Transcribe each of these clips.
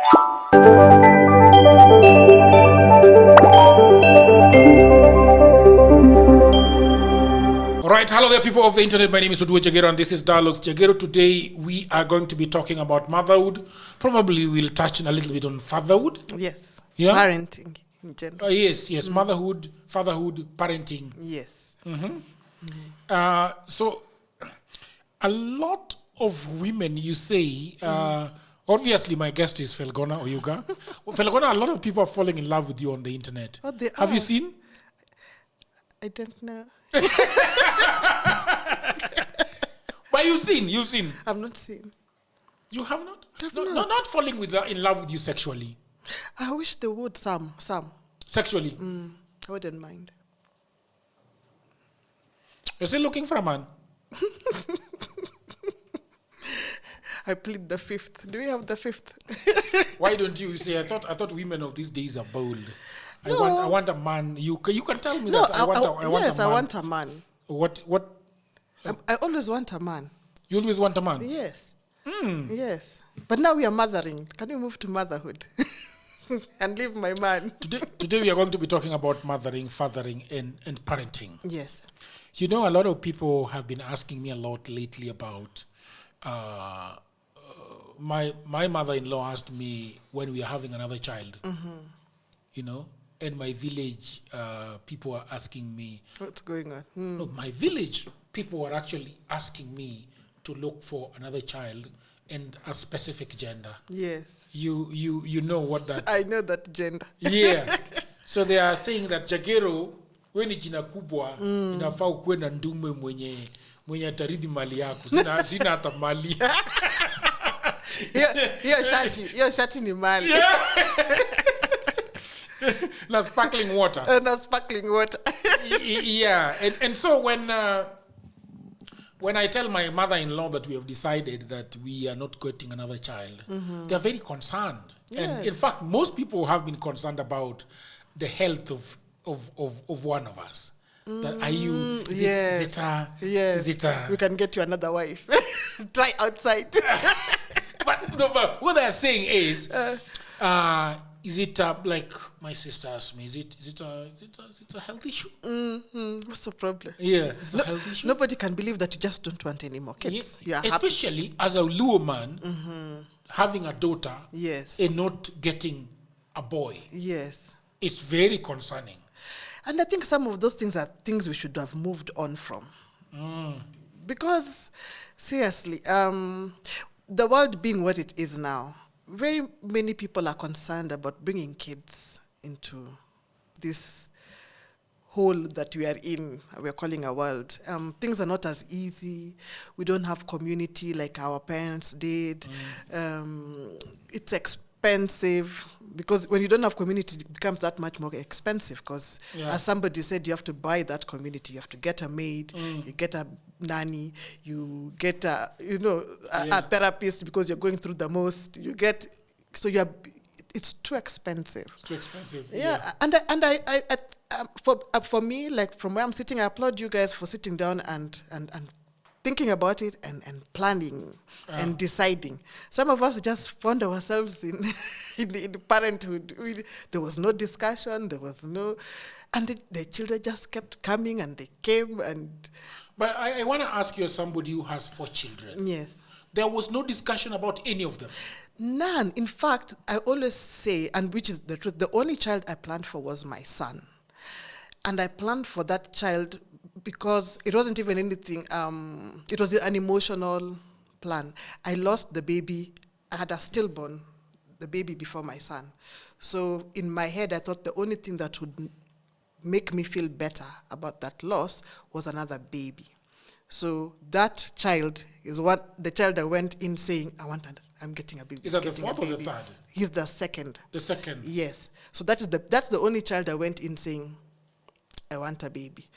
Alright, hello there people of the internet. My name is Motherwound Mothering and this is Dialogues Jagero. Today we are going to be talking about motherhood. Probably we'll touch on a little bit on fatherhood. Yes. Yeah? Parenting in general. Yes. Motherhood, fatherhood, parenting. Yes. So a lot of women, you say, obviously my guest is Felgonah Oyugah. Felgonah, a lot of people are falling in love with you on the internet. Oh, they Have are. you seen? I don't know. But you've seen. I've not seen. You have not? I've No, not. not falling in love with you sexually. I wish they would, some. Sexually? I wouldn't mind. You're still looking for a man? I plead the fifth. Do we have the fifth? Why don't you say? I thought women of these days are bold. No. I want a man. You can tell me No, that I want a man. I want a man. What? I always want a man. You always want a man? Yes. Yes. But now we are mothering. Can we move to motherhood? And leave my man. Today we are going to be talking about mothering, fathering, and parenting. Yes. You know, a lot of people have been asking me a lot lately about. My mother-in-law asked me when we are having another child. You know, and my village people are asking me. What's going on? No, my village people are actually asking me to look for another child and a specific gender. Yes. You know what that? I know that gender. Yeah. So they are saying that Jagero, when ni jina kubwa, inafaa ukuwe na ndume mwenye ataridi mali yako. Sina hata mali. Hiyo shati ni mali. Na sparkling water. Yeah. And so when I tell my mother-in-law that we have decided that we are not getting another child, they are very concerned. Yes. And in fact, most people have been concerned about the health of one of us. That are you? Is it a, we can get you another wife. Try outside. but what they're saying is it like my sister asked me? Is it a health issue? What's the problem? Yeah, it's a health issue. Nobody can believe that you just don't want any more kids. Yeah. You are Especially happy. as a Luo man, having a daughter, Yes. and not getting a boy. Yes. It's very concerning. And I think some of those things are things we should have moved on from. Because seriously, the world being what it is now, very many people are concerned about bringing kids into this hole that we are in, we're calling a world. Things are not as easy. We don't have community like our parents did. It's expensive because when you don't have community, it becomes that much more expensive because as somebody said, you have to buy that community. You have to get a maid, you get a nanny, you get a therapist because you're going through the most. It's too expensive. It's too expensive. Yeah. And for me, like from where I'm sitting, I applaud you guys for sitting down and thinking about it and planning and deciding. Some of us just found ourselves in parenthood. There was no discussion. There was no, and the children just kept coming and they came and. But I want to ask you, as somebody who has 4 children. Yes. There was no discussion about any of them. None. In fact, I always say, and which is the truth, the only child I planned for was my son. And I planned for that child because it wasn't even anything, it was an emotional plan. I lost the baby. I had a stillborn, the baby before my son. So in my head, I thought the only thing that would make me feel better about that loss was another baby. So that child is the child I went in saying, I'm getting a baby. Is that the 4th or the 3rd? He's the 2nd. The 2nd? Yes. So that's the only child I went in saying, I want a baby.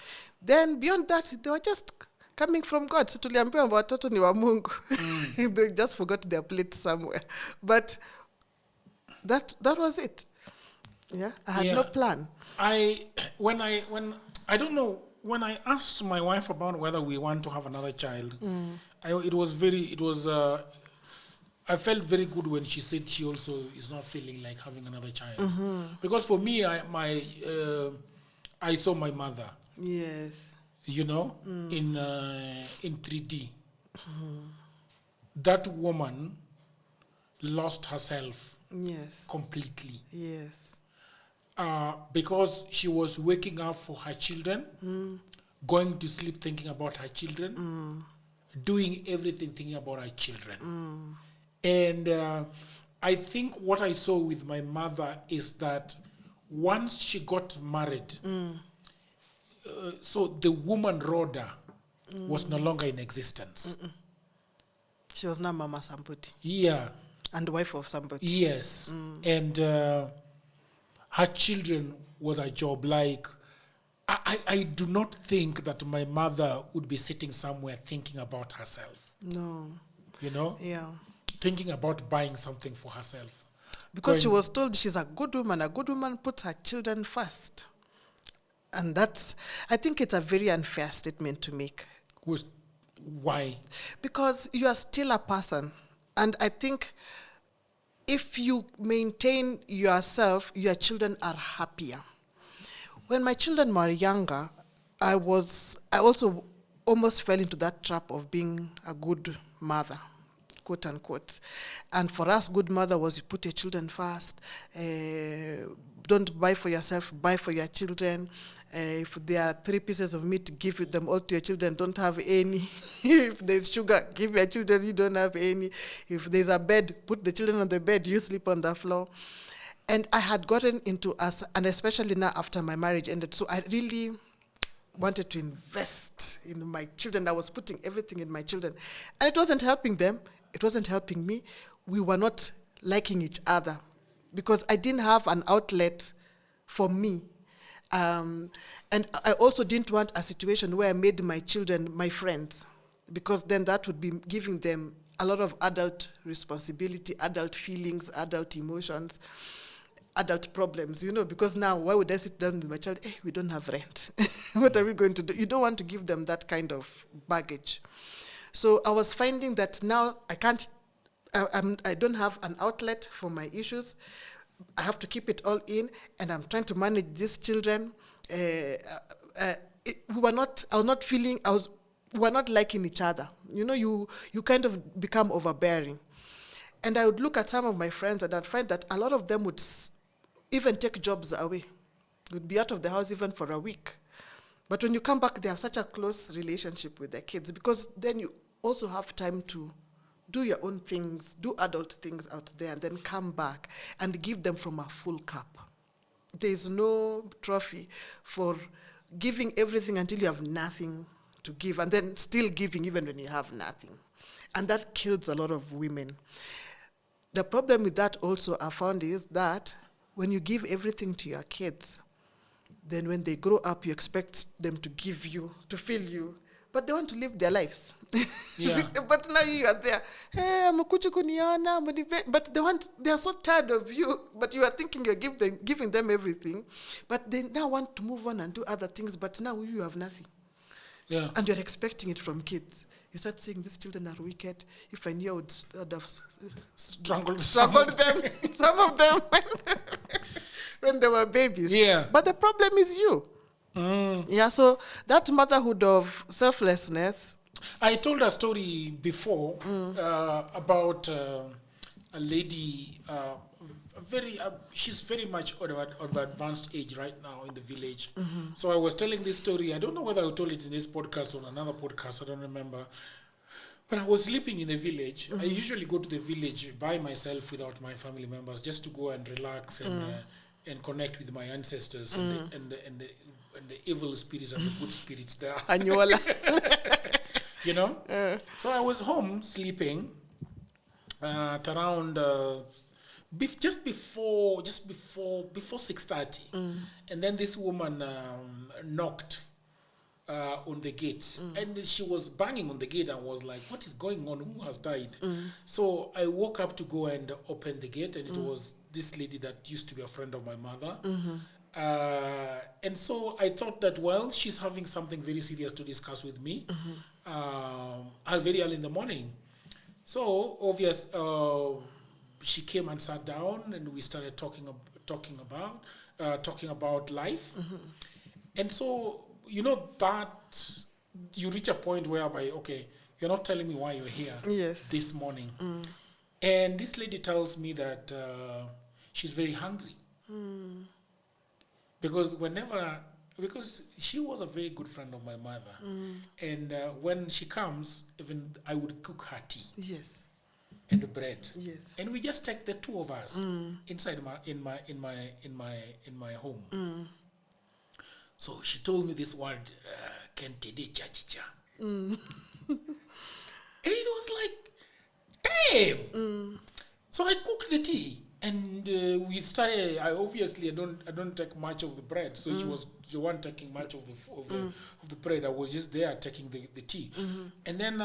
Then beyond that, they were just coming from God. So tuliambiwa watoto ni wa Mungu. They just forgot their plate somewhere. But that was it. Yeah, I had no plan. When I asked my wife about whether we want to have another child, I felt very good when she said she also is not feeling like having another child. Because for me, I saw my mother, Yes. in 3D. That woman lost herself Yes. completely. Yes. Because she was waking up for her children, going to sleep thinking about her children, doing everything thinking about her children. And I think what I saw with my mother is that once she got married, so the woman Rhoda was no longer in existence. She was now mama somebody. Yeah. And wife of somebody. Yes. And her children was a job. Like, I do not think that my mother would be sitting somewhere thinking about herself. No. Yeah. Thinking about buying something for herself. Because she was told she's a good woman. A good woman puts her children first. And I think it's a very unfair statement to make. Why? Because you are still a person. And I think if you maintain yourself, your children are happier. When my children were younger, I also almost fell into that trap of being a good mother, quote unquote. And for us, good mother was you put your children first. Don't buy for yourself, buy for your children. If there are 3 pieces of meat, give them all to your children, don't have any. If there's sugar, give your children, you don't have any. If there's a bed, put the children on the bed, you sleep on the floor. And I had gotten into us, and especially now after my marriage ended, so I really wanted to invest in my children. I was putting everything in my children. And it wasn't helping them. It wasn't helping me. We were not liking each other because I didn't have an outlet for me. And I also didn't want a situation where I made my children my friends, because then that would be giving them a lot of adult responsibility, adult feelings, adult emotions, adult problems, because now why would I sit down with my child? We don't have rent. What are we going to do? You don't want to give them that kind of baggage. So I was finding that now I don't have an outlet for my issues. I have to keep it all in, and I'm trying to manage these children. We were not liking each other. You kind of become overbearing. And I would look at some of my friends, and I'd find that a lot of them would even take jobs away, would be out of the house even for a week. But when you come back, they have such a close relationship with their kids, because then you also have time to do your own things, do adult things out there, and then come back and give them from a full cup. There is no trophy for giving everything until you have nothing to give, and then still giving even when you have nothing. And that kills a lot of women. The problem with that also I found is that when you give everything to your kids, then when they grow up, you expect them to give you, to fill you, but they want to live their lives. Yeah. But now you are there. Hey, but they are so tired of you, but you are thinking you're giving them everything, but they now want to move on and do other things, but now you have nothing. Yeah. And you're expecting it from kids. You start saying, these children are wicked. If I knew, I would have Strangled them. Some of them when they were babies. Yeah. But the problem is you. Yeah, so that motherhood of selflessness. I told a story before about a lady, she's very much of advanced age right now in the village. So I was telling this story. I don't know whether I told it in this podcast or another podcast. I don't remember. But I was sleeping in the village. I usually go to the village by myself without my family members, just to go and relax and connect with my ancestors and the evil spirits and the good spirits there. Anyola. So I was home sleeping at around just before 6:30, and then this woman knocked on the gate, and she was banging on the gate and was like, "What is going on? Who has died?" So I woke up to go and open the gate, and it was this lady that used to be a friend of my mother. And so I thought that, well, she's having something very serious to discuss with me very early in the morning. So she came and sat down, and we started talking about life. And so that you reach a point whereby, okay, you're not telling me why you're here this morning. And this lady tells me that she's very hungry. Because she was a very good friend of my mother. And when she comes, even I would cook her tea. Yes. And the bread. Yes. And we just take the two of us inside my home. So she told me this word, kentede chachicha. And it was like, damn. So I cooked the tea, and we started. I don't take much of the bread, so she was the one taking much of the bread. I was just there taking the tea, and then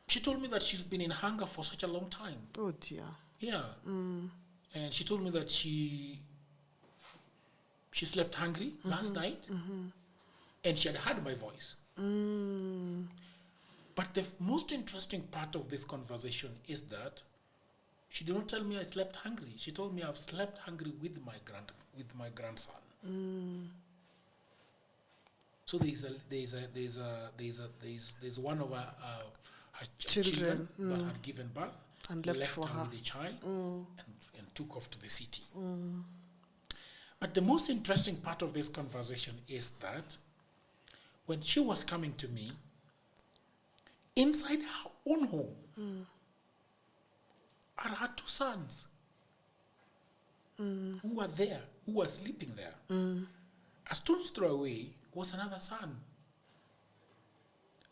she told me that she's been in hunger for such a long time. Oh dear. Yeah. And she told me that she slept hungry last night, and she had heard my voice. But the most interesting part of this conversation is that she did not tell me I slept hungry. She told me I've slept hungry with my grandson. So there's one of her children that had given birth and left for her with the child and took off to the city. But the most interesting part of this conversation is that when she was coming to me, inside her own home are her two sons who were there, who were sleeping there. A stone's throw away was another son.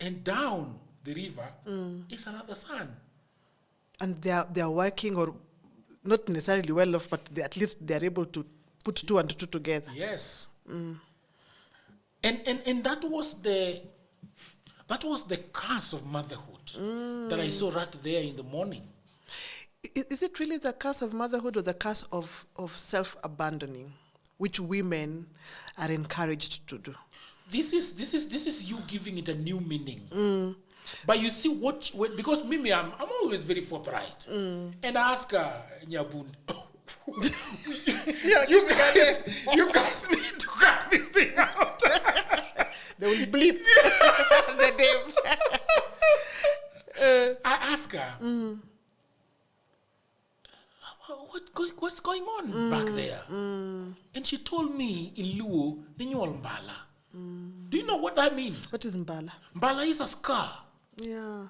And down the river is another son. And they are working, or not necessarily well off, but at least they are able to put two and two together. Yes. And that was the curse of motherhood that I saw right there in the morning. Is it really the curse of motherhood or the curse of self-abandoning, which women are encouraged to do? This is you giving it a new meaning. But you see because Mimi, I'm always very forthright. And I ask her, Nyabun, you guys need to cut this thing out. They will bleep the name. I ask her, what's going on back there? And she told me in Luo, Ninyol Mbala. Do you know what that means? What is Mbala? Mbala is a scar. Yeah.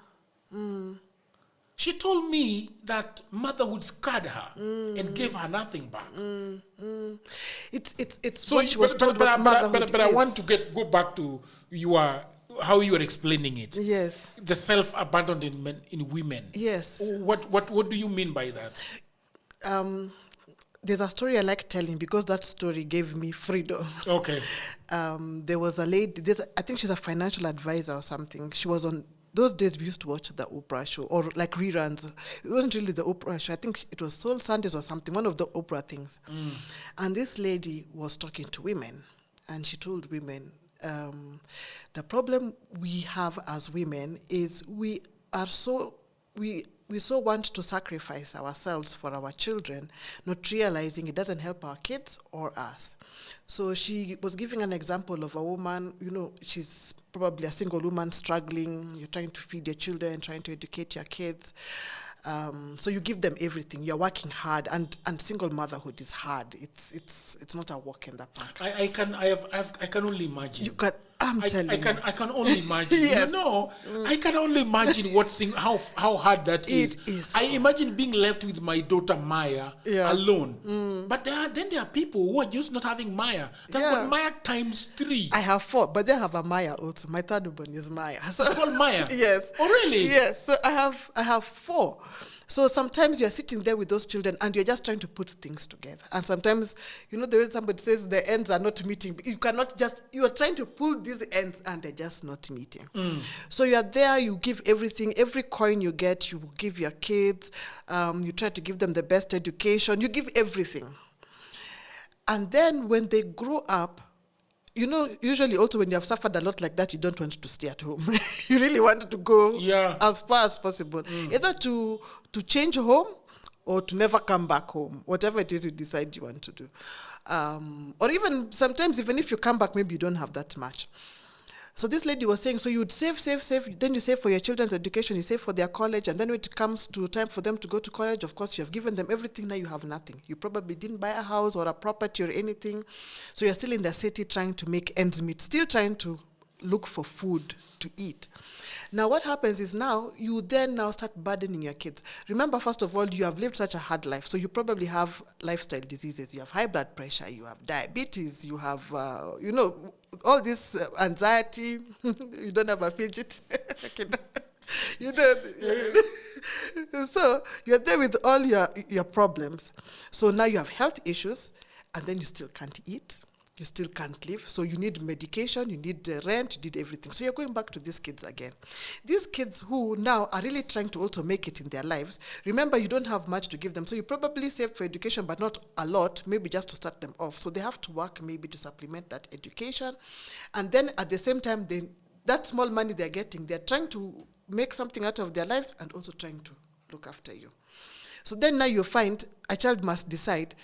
She told me that motherhood scarred her and gave her nothing back. It's so what she was told about motherhood. But I want to go back to how you were explaining it. Yes. The self-abandonment in women. Yes. What do you mean by that? There's a story I like telling because that story gave me freedom. Okay. There was a lady, I think she's a financial advisor or something. She was on, those days we used to watch the Oprah show or like reruns. It wasn't really the Oprah show. I think it was Soul Sundays or something, one of the Oprah things. And this lady was talking to women, and she told women, the problem we have as women is we so want to sacrifice ourselves for our children, not realizing it doesn't help our kids or us. So she was giving an example of a woman, she's probably a single woman struggling. You're trying to feed your children, trying to educate your kids. So you give them everything. You're working hard, and single motherhood is hard. It's not a walk in the park. I can only imagine. I can only imagine. Yes. I can only imagine how hard that is. It is. I imagine being left with my daughter Maya alone. But there are people who are just not having Maya. They've got Maya times 3. I have 4, but they have a Maya also. My third one is Maya. So it's called Maya? Yes. Oh, really? Yes. So I have 4. So sometimes you're sitting there with those children and you're just trying to put things together. And sometimes, the way somebody says the ends are not meeting, you are trying to pull these ends and they're just not meeting. So you're there, you give everything, every coin you get, you give your kids, you try to give them the best education, you give everything. And then when they grow up, usually also when you have suffered a lot like that, you don't want to stay at home. You really want to go as far as possible. Either to change home or to never come back home, whatever it is you decide you want to do. Or even sometimes, even if you come back, maybe you don't have that much. So this lady was saying, so you would save, then you save for your children's education, you save for their college, and then when it comes to time for them to go to college, of course, you have given them everything, now you have nothing. You probably didn't buy a house or a property or anything, so you're still in the city trying to make ends meet, still trying to look for food to eat. Now what happens is now, you then now start burdening your kids. Remember, first of all, you have lived such a hard life, so you probably have lifestyle diseases. You have high blood pressure, you have diabetes, you have, all this anxiety. You don't have a fidget. So you're there with all your problems. So now you have health issues, and then you still can't eat. You still can't live, so you need medication, you need rent, you need everything. So you're going back to these kids again. These kids who now are really trying to also make it in their lives. Remember, you don't have much to give them, so you probably save for education, but not a lot, maybe just to start them off. So they have to work maybe to supplement that education. And then at the same time, that small money they're getting, they're trying to make something out of their lives and also trying to look after you. So then now you find a child must decide,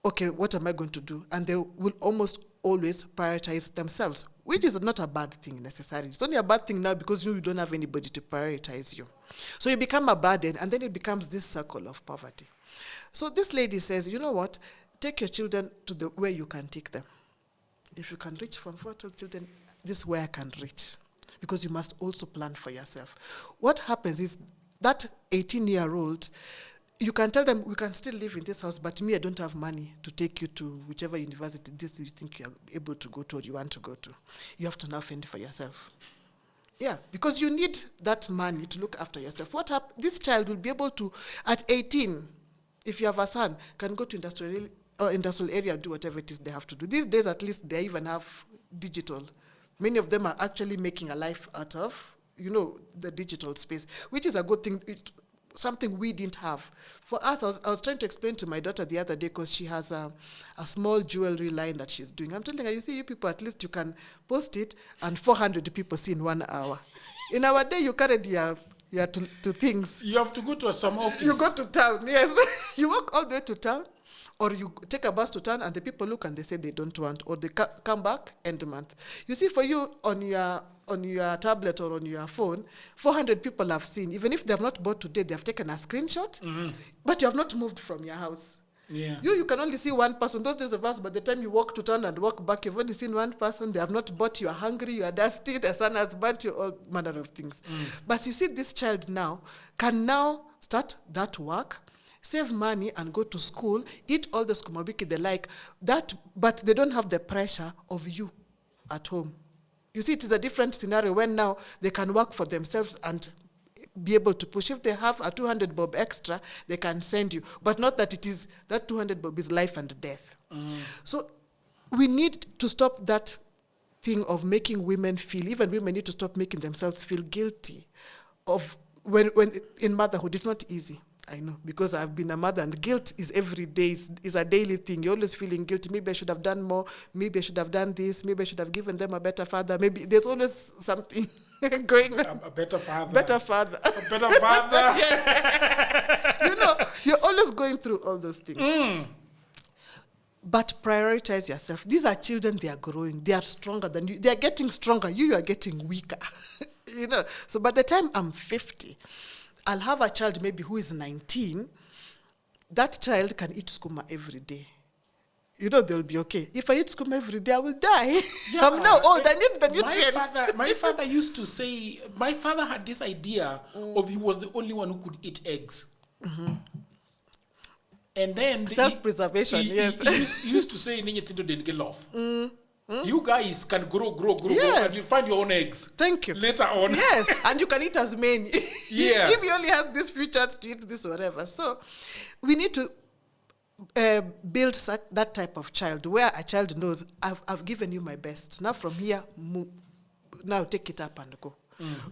okay, what am I going to do? And they will almost always prioritize themselves, which is not a bad thing necessarily. It's only a bad thing now because you don't have anybody to prioritize you. So you become a burden, and then it becomes this circle of poverty. So this lady says, you know what? Take your children to where you can take them. If you can reach from 4 children, this is where I can reach. Because you must also plan for yourself. What happens is that 18-year-old, you can tell them, we can still live in this house, but me, I don't have money to take you to whichever university you think you are able to go to or you want to go to. You have to now fend for yourself. Yeah, because you need that money to look after yourself. This child will be able to, at 18, if you have a son, can go to industrial area and do whatever it is they have to do. These days, at least, they even have digital. Many of them are actually making a life out of, the digital space, which is a good thing. Something we didn't have. For us, I was trying to explain to my daughter the other day, because she has a small jewelry line that she's doing. I'm telling her, you see, you people, at least you can post it and 400 people see in 1 hour. In our day, you carried your to things. You have to go to some office. You go to town, yes. You walk all the way to town, or you take a bus to town, and the people look and they say they don't want, or they come back end month. You see, for you, on your tablet or on your phone, 400 people have seen. Even if they have not bought today, they have taken a screenshot, but you have not moved from your house. Yeah. You can only see one person. Those days of us, by the time you walk to town and walk back, you've only seen one person. They have not bought, you are hungry, you are dusty, the sun has burnt you, all manner of things. But you see, this child now can now start that work, save money and go to school, eat all the skumabiki they like, but they don't have the pressure of you at home. You see, it is a different scenario when now they can work for themselves and be able to push. If they have a 200 bob extra, they can send you. But not that that 200 bob is life and death. So we need to stop that thing of making women feel, even women need to stop making themselves feel guilty of when in motherhood. It's not easy. I know, because I've been a mother, and guilt is every day, is a daily thing. You're always feeling guilty. Maybe I should have done more. Maybe I should have done this. Maybe I should have given them a better father. Maybe there's always something going on. A better father. Better father. A better father. You're always going through all those things. But prioritize yourself. These are children, they are growing. They are stronger than you. They are getting stronger. You are getting weaker. So by the time I'm 50, I'll have a child maybe who is 19. That child can eat skuma every day. They'll be okay. If I eat skuma every day, I will die. Yeah, I'm now old. I need the nutrients. My father used to say, my father had this idea of he was the only one who could eat eggs. And then self-preservation, yes. He used to say, didn't get off. You guys can grow, yes. and you find your own eggs. Thank you. Later on. Yes, and you can eat as many. Yeah. If you only have this few chance to eat this or whatever. So we need to build that type of child, where a child knows, I've given you my best. Now from here, now take it up and go.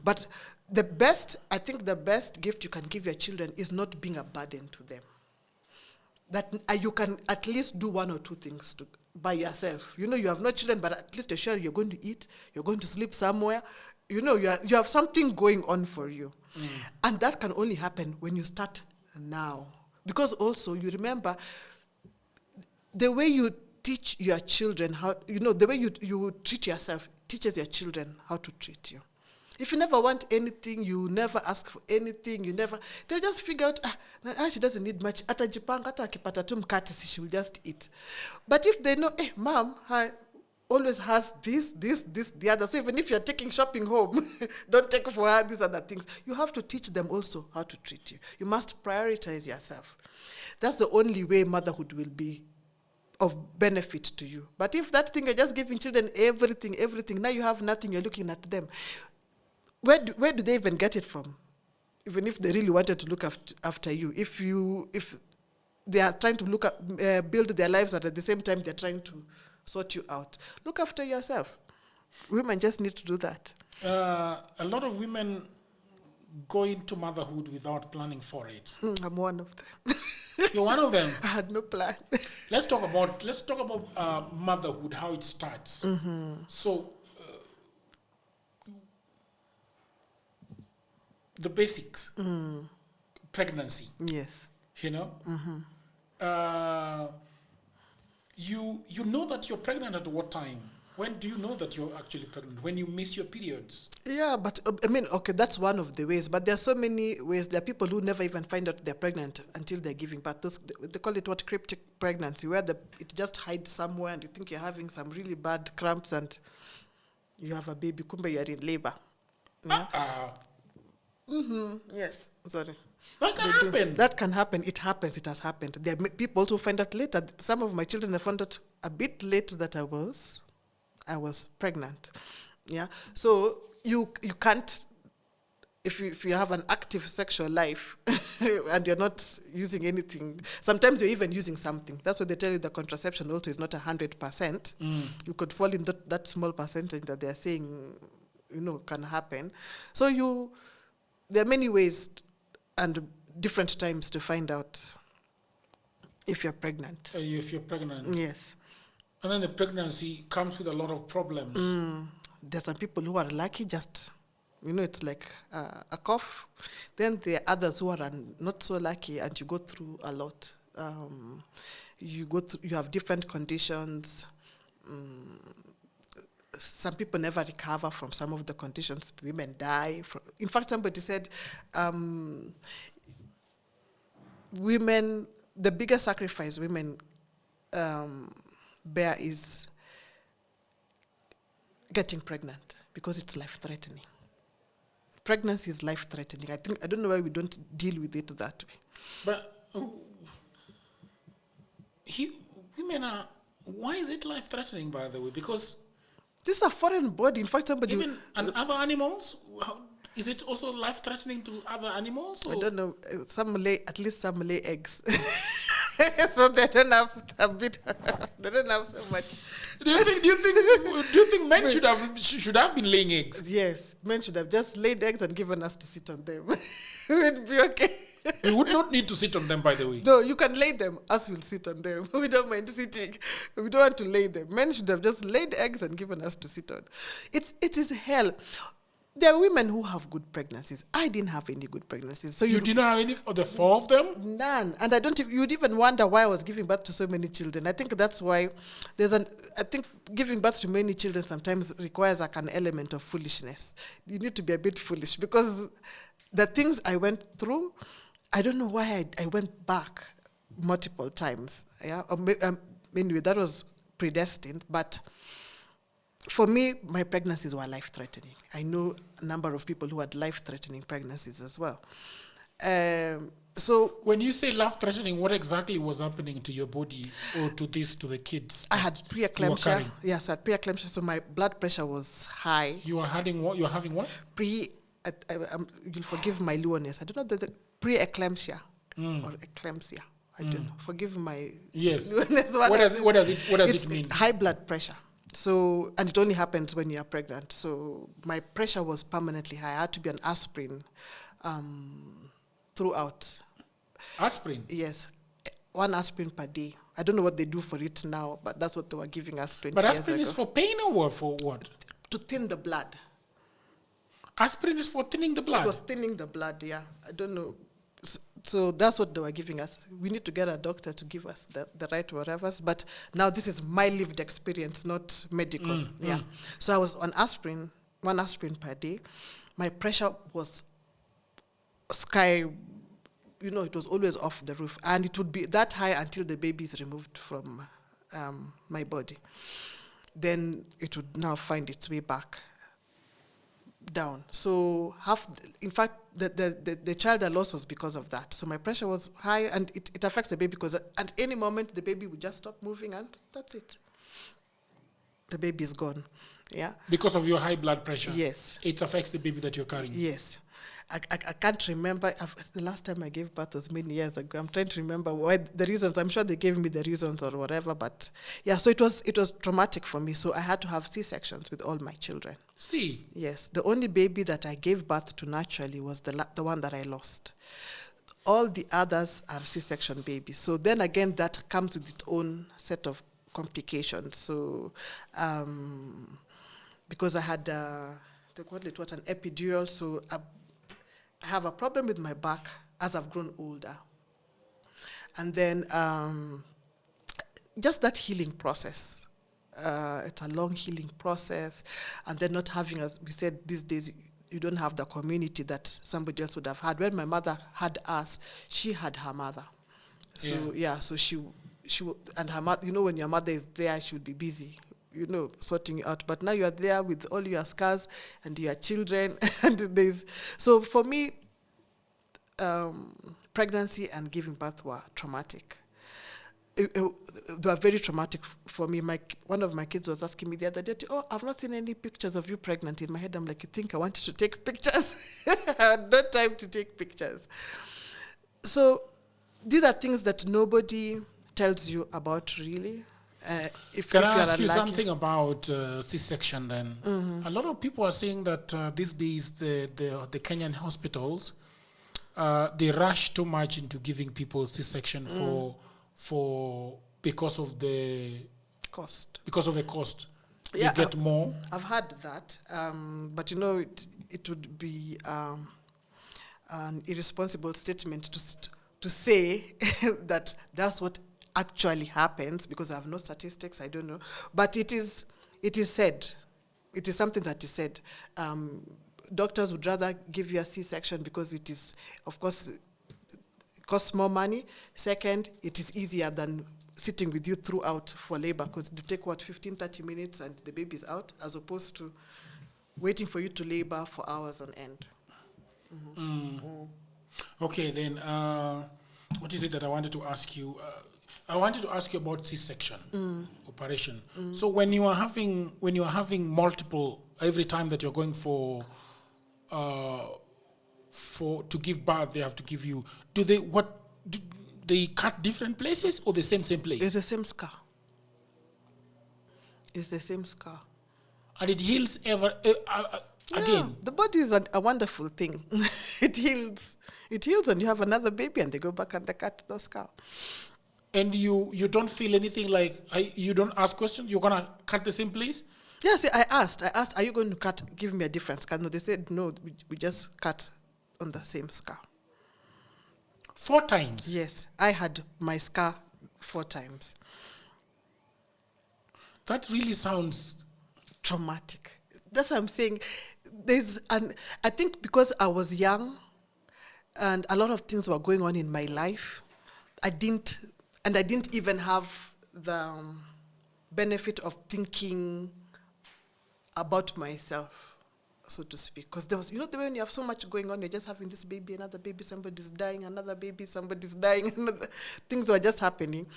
But I think the best gift you can give your children is not being a burden to them. That you can at least do one or two things by yourself. You have no children, but at least you're sure you're going to eat, you're going to sleep somewhere. You have something going on for you. And that can only happen when you start now. Because also, you remember, the way you teach your children how, the way you treat yourself teaches your children how to treat you. If you never want anything, you never ask for anything, they'll just figure out, she doesn't need much. Atajipanga, hata akipata tu mkate, she will just eat. But if they know, mom always has this, the other. So even if you're taking shopping home, don't take for her these other things. You have to teach them also how to treat you. You must prioritize yourself. That's the only way motherhood will be of benefit to you. But if that thing, you're just giving children everything, now you have nothing, you're looking at them. Where do they even get it from? Even if they really wanted to look after you, if they are trying to build their lives, and at the same time they're trying to sort you out, look after yourself. Women just need to do that. A lot of women go into motherhood without planning for it. I'm one of them. You're one of them. I had no plan. Let's talk about motherhood, how it starts. So. The basics, pregnancy. Yes. You know, you know that you're pregnant at what time? When do you know that you're actually pregnant? When you miss your periods? Yeah, but that's one of the ways. But there are so many ways. There are people who never even find out they're pregnant until they're giving birth. They call it cryptic pregnancy, where it just hides somewhere and you think you're having some really bad cramps and you have a baby. Kumbe you're in labor. Yeah? Yes, sorry. That can happen. That can happen. It happens. It has happened. There are people who find out later. Some of my children have found out a bit late that I was pregnant. Yeah. So you can't, if you have an active sexual life and you're not using anything. Sometimes you're even using something. That's what they tell you. The contraception also is not 100%. You could fall in that small percentage that they're saying, can happen. So there are many ways and different times to find out if you're pregnant. If you're pregnant. Yes. And then the pregnancy comes with a lot of problems. There's some people who are lucky, just, it's like a cough. Then there are others who are not so lucky and you go through a lot. You have different conditions. Some people never recover from some of the conditions. Women die. In fact, somebody said women, the biggest sacrifice women bear is getting pregnant because it's life-threatening. Pregnancy is life-threatening. I don't know why we don't deal with it that way. But women are, why is it life-threatening, by the way? Because this is a foreign body. In fact, somebody... Even other animals? Is it also life-threatening to other animals? Or? I don't know. At least some lay eggs. So they don't have they don't have so much. Do you think men should have been laying eggs? Yes, men should have just laid eggs and given us to sit on them. We'd be okay. We would not need to sit on them, by the way. No, you can lay them. Us will sit on them. We don't mind sitting. We don't want to lay them. Men should have just laid eggs and given us to sit on. It is hell. There are women who have good pregnancies. I didn't have any good pregnancies. So you didn't have any of the four of them? None. And I don't think you'd even wonder why I was giving birth to so many children. I think that's why I think giving birth to many children sometimes requires like an element of foolishness. You need to be a bit foolish because the things I went through, I don't know why I went back multiple times. Yeah, anyway, that was predestined. But for me, my pregnancies were life-threatening. I know a number of people who had life-threatening pregnancies as well. So when you say life-threatening, what exactly was happening to your body or to the kids? I had preeclampsia. Yes, I had preeclampsia. So my blood pressure was high. You were having what? You were having what? You'll forgive my Luoness. I don't know the preeclampsia or eclampsia. I don't know. Forgive my Luoness. What does it mean? High blood pressure. So, and it only happens when you are pregnant. So my pressure was permanently high. I had to be on aspirin throughout. Aspirin? Yes. 1 aspirin per day. I don't know what they do for it now, but that's what they were giving us 20 But years aspirin ago. is for pain or for what? To thin the blood. Aspirin is for thinning the blood. It was thinning the blood, yeah. I don't know. So that's what they were giving us. We need to get a doctor to give us the right whatevers. But now this is my lived experience, not medical. Yeah. So I was on aspirin, 1 aspirin per day. My pressure was sky, it was always off the roof. And it would be that high until the baby is removed from my body. Then it would now find its way back down. So in fact, the child I lost was because of that. So my pressure was high, and it affects the baby because at any moment the baby would just stop moving, and that's it. The baby is gone. Yeah. Because of your high blood pressure. Yes. It affects the baby that you're carrying. Yes. I can't remember. The last time I gave birth was many years ago. I'm trying to remember why the reasons. I'm sure they gave me the reasons or whatever. But yeah, so it was traumatic for me. So I had to have C-sections with all my children. See? Yes. The only baby that I gave birth to naturally was the one that I lost. All the others are C-section babies. So then again, that comes with its own set of complications. So because I had they call it an epidural. So I have a problem with my back as I've grown older. And then just that healing process. It's a long healing process. And then not having, as we said, these days, you don't have the community that somebody else would have had. When my mother had us, she had her mother. So, so she and her mother, when your mother is there, she would be busy, sorting you out. But now you are there with all your scars and your children. So for me, pregnancy and giving birth were traumatic. They were very traumatic for me. One of my kids was asking me the other day, "Oh, I've not seen any pictures of you pregnant." In my head, I'm like, "You think I wanted to take pictures?" I had no time to take pictures. So these are things that nobody tells you about, really. Can I ask you something about C-section then? Mm-hmm. A lot of people are saying that these days the Kenyan hospitals, they rush too much into giving people C-section because of the cost. Because of the cost. Yeah, you get more. I've heard that, but it would be an irresponsible statement to say that that's what actually happens, because I have no statistics, I don't know. But it is said. It is something that is said. Doctors would rather give you a C-section because it is, of course, it costs more money. Second, it is easier than sitting with you throughout for labor, because they take, 15, 30 minutes and the baby's out, as opposed to waiting for you to labor for hours on end. Mm-hmm. Okay, then, what is it that I wanted to ask you? I wanted to ask you about C-section operation. So when you are having multiple, every time that you're going to give birth, they have to give you. Do they cut different places or the same place? It's the same scar. It's the same scar. And it heals again. The body is a wonderful thing. It heals. It heals, and you have another baby, and they go back and they cut the scar. And you don't feel anything like, you don't ask questions? You're going to cut the same place? Yes, I asked, are you going to give me a different scar? No, they said, no, we just cut on the same scar. 4 times? Yes, I had my scar 4 times. That really sounds traumatic. That's what I'm saying. I think because I was young and a lot of things were going on in my life, I didn't even have the benefit of thinking about myself, so to speak. Because there was, when you have so much going on, you're just having this baby, another baby, somebody's dying, another baby, somebody's dying, things were just happening.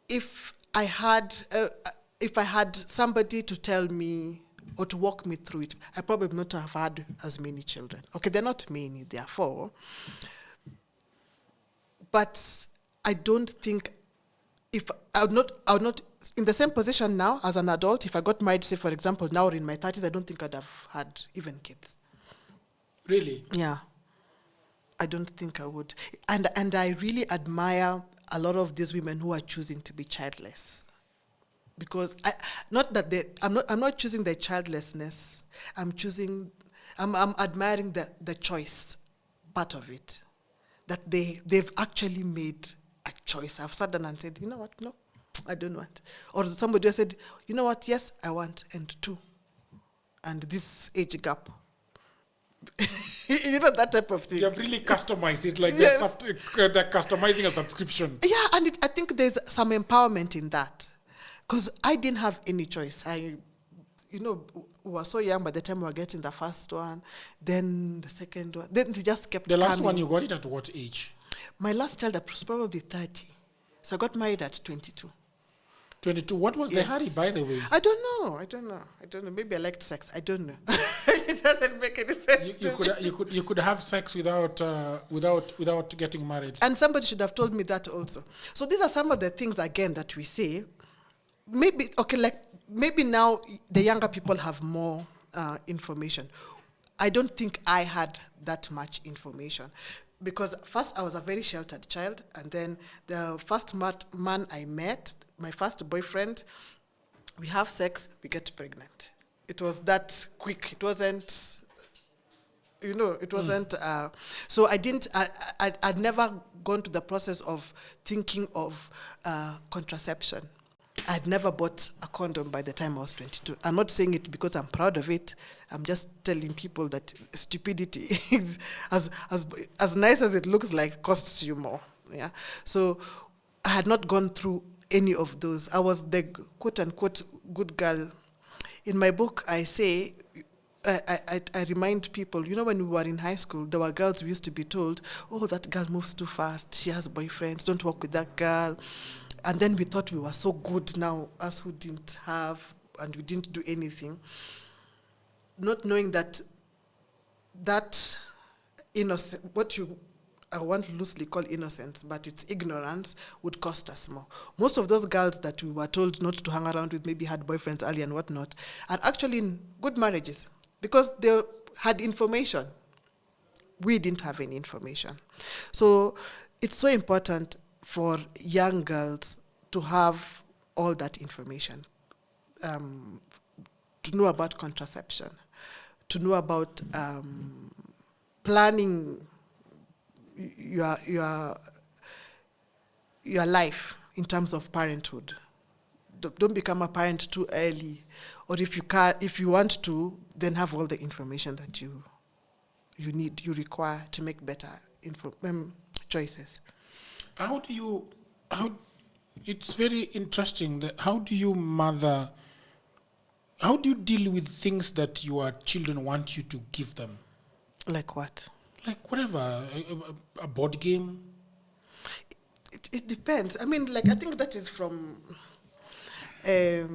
If I had somebody to tell me or to walk me through it, I probably not have had as many children. Okay, they're not many, there are 4. But I don't think, if I would not in the same position now as an adult. If I got married, say for example, now or in my 30s, I don't think I'd have had even kids. Really? Yeah, I don't think I would. And I really admire a lot of these women who are choosing to be childless. Because I'm not choosing their childlessness. I'm admiring the choice part of it. That they've actually made a choice. I've sat down and said, you know what, no, I don't want. Or somebody else said, you know what, yes, I want, and two. And this age gap. You know, that type of thing. You have really customized it, like Yes. they're customizing a subscription. Yeah, and I think there's some empowerment in that. Because I didn't have any choice. We were so young by the time we were getting the first one, then the second one. Then they just kept coming. The last one, you got it at what age? My last child was probably 30. So I got married at 22. 22. What was the hurry, by the way? I don't know. Maybe I liked sex. I don't know. It doesn't make any sense. You could have sex without getting married. And somebody should have told me that also. So these are some of the things, again, that we say. Maybe now the younger people have more information. I don't think I had that much information. Because first I was a very sheltered child, and then the first man I met, my first boyfriend, we have sex, we get pregnant. It was that quick. It wasn't, it wasn't. So I'd never gone to the process of thinking of contraception. I'd never bought a condom by the time I was 22. I'm not saying it because I'm proud of it. I'm just telling people that stupidity is, as nice as it looks like, costs you more. Yeah. So I had not gone through any of those. I was the quote-unquote good girl. In my book, I say, I remind people, when we were in high school, there were girls we used to be told, oh, that girl moves too fast. She has boyfriends. Don't work with that girl. And then we thought we were so good now, us who didn't have, and we didn't do anything. Not knowing that innocent, I won't loosely call innocence, but it's ignorance, would cost us more. Most of those girls that we were told not to hang around with, maybe had boyfriends early and whatnot, are actually in good marriages because they had information. We didn't have any information. So it's so important for young girls to have all that information, to know about contraception, to know about planning your life in terms of parenthood. Don't become a parent too early, or if you want to, then have all the information that you require to make better choices. It's very interesting that how do you deal with things that your children want you to give them? Like what? Like whatever, a board game? It depends. I mean, I think that is from, are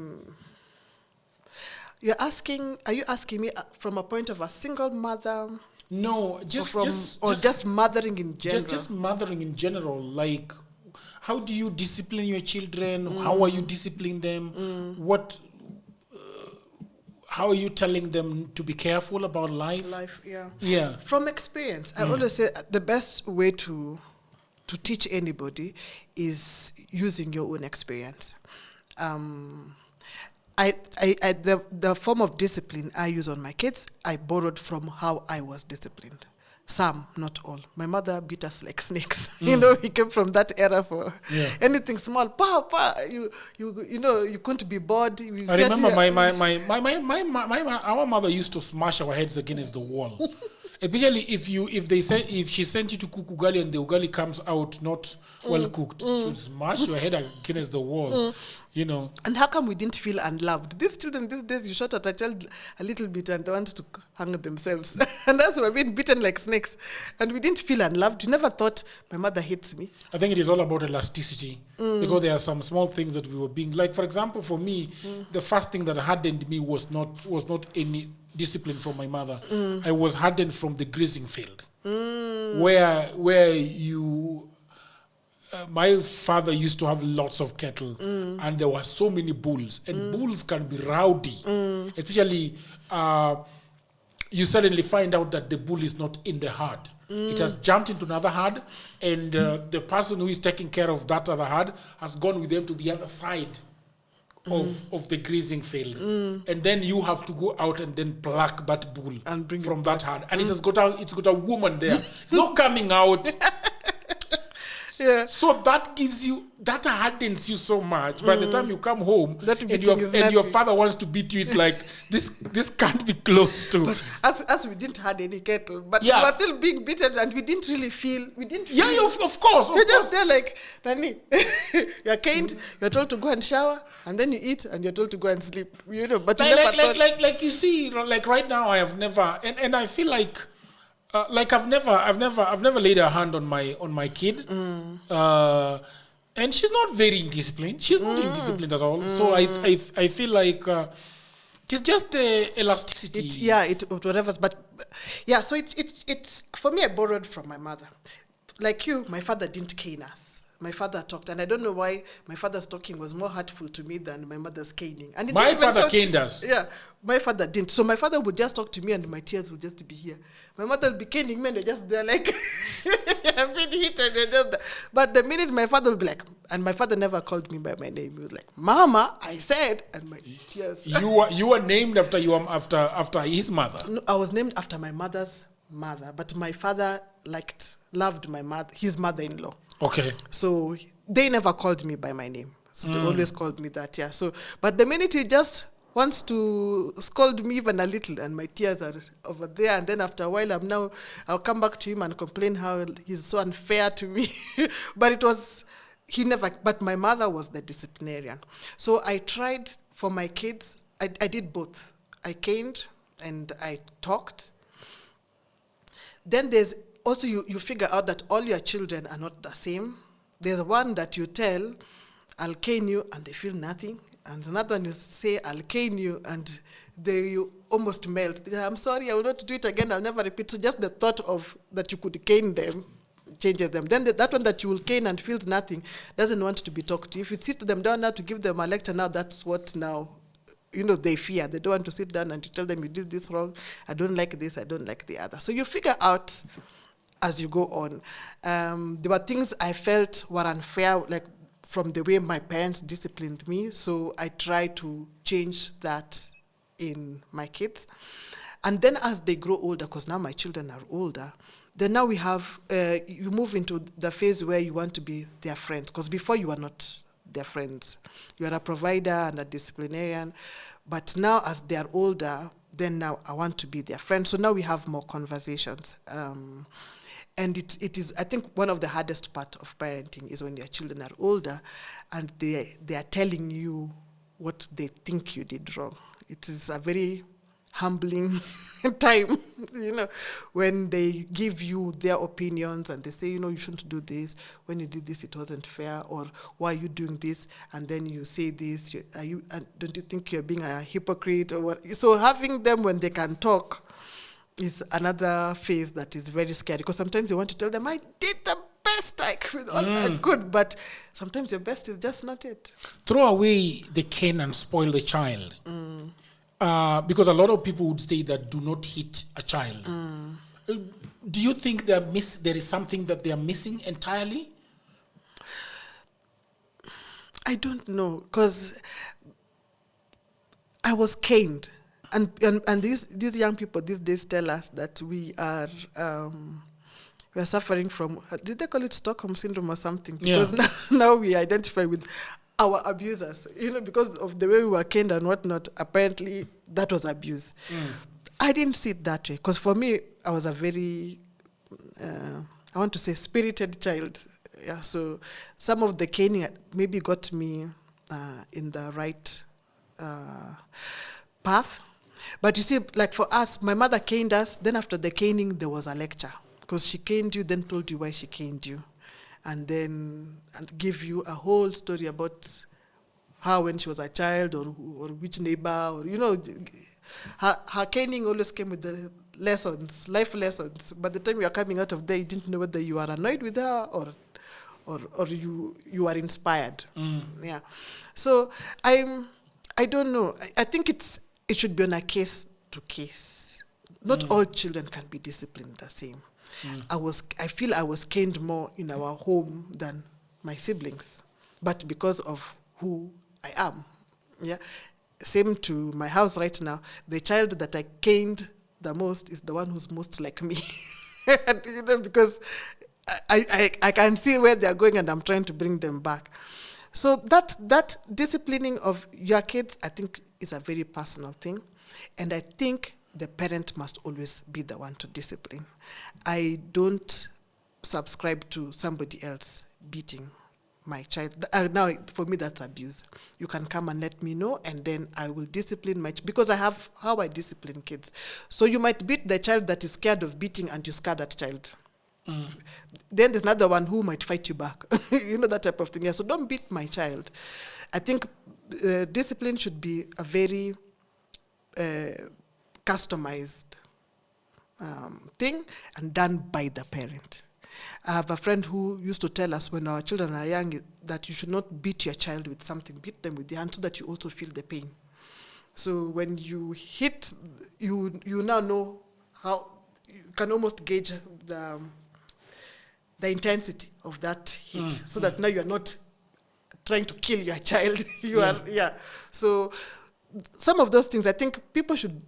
you asking me from a point of a single mother? No, just mothering in general. Just mothering in general. Like, how do you discipline your children? How are you disciplining them? How are you telling them to be careful about life? Yeah. From experience, I always say the best way to teach anybody is using your own experience. The form of discipline I use on my kids, I borrowed from how I was disciplined. Some, not all. My mother beat us like snakes. We came from that era for anything small. You couldn't be bored. I remember our mother used to smash our heads against the wall. Especially if she sent you to cook ugali and the ugali comes out not well cooked, she would smash your head against the wall. And how come we didn't feel unloved? These children these days, you shot at a child a little bit and they want to hang themselves. And that's why we're being beaten like snakes. And we didn't feel unloved. You never thought my mother hates me. I think it is all about elasticity. Because there are some small things that we were being, like for example, for me, the first thing that hardened me was not any discipline from my mother. I was hardened from the grazing field. Where you... my father used to have lots of cattle, and there were so many bulls, and bulls can be rowdy, especially you suddenly find out that the bull is not in the herd. It has jumped into another herd, and the person who is taking care of that other herd has gone with them to the other side of the grazing field. And then you have to go out and then pluck that bull And bring from that herd. And it's got a woman there. It's not coming out. Yeah. So that hardens you so much. By the time you come home and your father wants to beat you, it's like this can't be close to. But as we didn't have any kettle, but Yeah. we were still being beaten, and we didn't feel. Of course. You're just there like, Nani, you're caned, you're told to go and shower, and then you eat, and you're told to go and sleep. But you never thought. Like you see, like right now, I have never, and I feel like I've never laid a hand on my kid, and she's not very indisciplined. She's not indisciplined at all. So I feel like it's just the elasticity. Whatever. But yeah, so it's for me. I borrowed from my mother. Like you, my father didn't cane us. My father talked, and I don't know why my father's talking was more hurtful to me than my mother's caning. And My father caned us. Yeah, my father didn't. So my father would just talk to me, and my tears would just be here. My mother would be caning me, and they're just there like, I've been hit, and they're just there. But the minute my father would be like, and my father never called me by my name. He was like, "Mama," I said, and my tears. You were named after after his mother. No, I was named after my mother's mother, but my father loved my mother, his mother-in-law. Okay. So they never called me by my name. So they always called me that, yeah. So, but the minute he just wants to scold me even a little, and my tears are over there, and then after a while, I'll come back to him and complain how he's so unfair to me. But but my mother was the disciplinarian. So I tried for my kids, I did both. I caned and I talked. Then there's also, you figure out that all your children are not the same. There's one that you tell, "I'll cane you," and they feel nothing. And another one you say, "I'll cane you," and you almost melt. "I'm sorry, I will not do it again, I'll never repeat." So just the thought of that you could cane them changes them. Then that one that you will cane and feels nothing doesn't want to be talked to. If you sit them down now to give them a lecture, now that's what now they fear. They don't want to sit down and to tell them, "You did this wrong, I don't like this, I don't like the other." So you figure out as you go on. There were things I felt were unfair, like from the way my parents disciplined me. So I try to change that in my kids. And then as they grow older, because now my children are older, then now we have, you move into the phase where you want to be their friends. Because before you were not their friends. You are a provider and a disciplinarian. But now as they are older, then now I want to be their friend. So now we have more conversations. And it is, I think, one of the hardest part of parenting is when your children are older and they are telling you what they think you did wrong. It is a very humbling time, when they give you their opinions and they say, you shouldn't do this. When you did this, it wasn't fair. Or why are you doing this? And then you say this. Don't you think you're being a hypocrite? Or what? So having them when they can talk is another phase that is very scary, because sometimes you want to tell them, I did the best I could, all I could, but sometimes your best is just not it. Throw away the cane and spoil the child. Because a lot of people would say that do not hit a child. Do you think there is something that they are missing entirely? I don't know, because I was caned. And these young people these days tell us that we are suffering from, did they call it Stockholm syndrome or something? Because now we identify with our abusers, because of the way we were caned and whatnot. Apparently that was abuse. I didn't see it that way, because for me, I was a very, I want to say, spirited child. Yeah, so some of the caning maybe got me in the right path. But you see, like for us, my mother caned us. Then after the caning, there was a lecture, because she caned you, then told you why she caned you, and then give you a whole story about how when she was a child or which neighbor, or her caning always came with the lessons, life lessons. By the time you are coming out of there, you didn't know whether you are annoyed with her or you are inspired. Yeah. So I don't know. I think it should be on a case to case. Not all children can be disciplined the same. I feel I was caned more in our home than my siblings, but because of who I am. Yeah. Same to my house right now. The child that I caned the most is the one who's most like me. Because I can see where they're going and I'm trying to bring them back. So that disciplining of your kids, I think, is a very personal thing. And I think the parent must always be the one to discipline. I don't subscribe to somebody else beating my child. Now, for me, that's abuse. You can come and let me know, and then I will discipline because I have how I discipline kids. So you might beat the child that is scared of beating, and you scare that child. Then there's another one who might fight you back. That type of thing. Yeah. So don't beat my child. I think discipline should be a very customized thing and done by the parent. I have a friend who used to tell us when our children are young that you should not beat your child with something. Beat them with the hand so that you also feel the pain. So when you hit, you now know how you can almost gauge the intensity of that hit, so that now you're not trying to kill your child. So some of those things, I think people should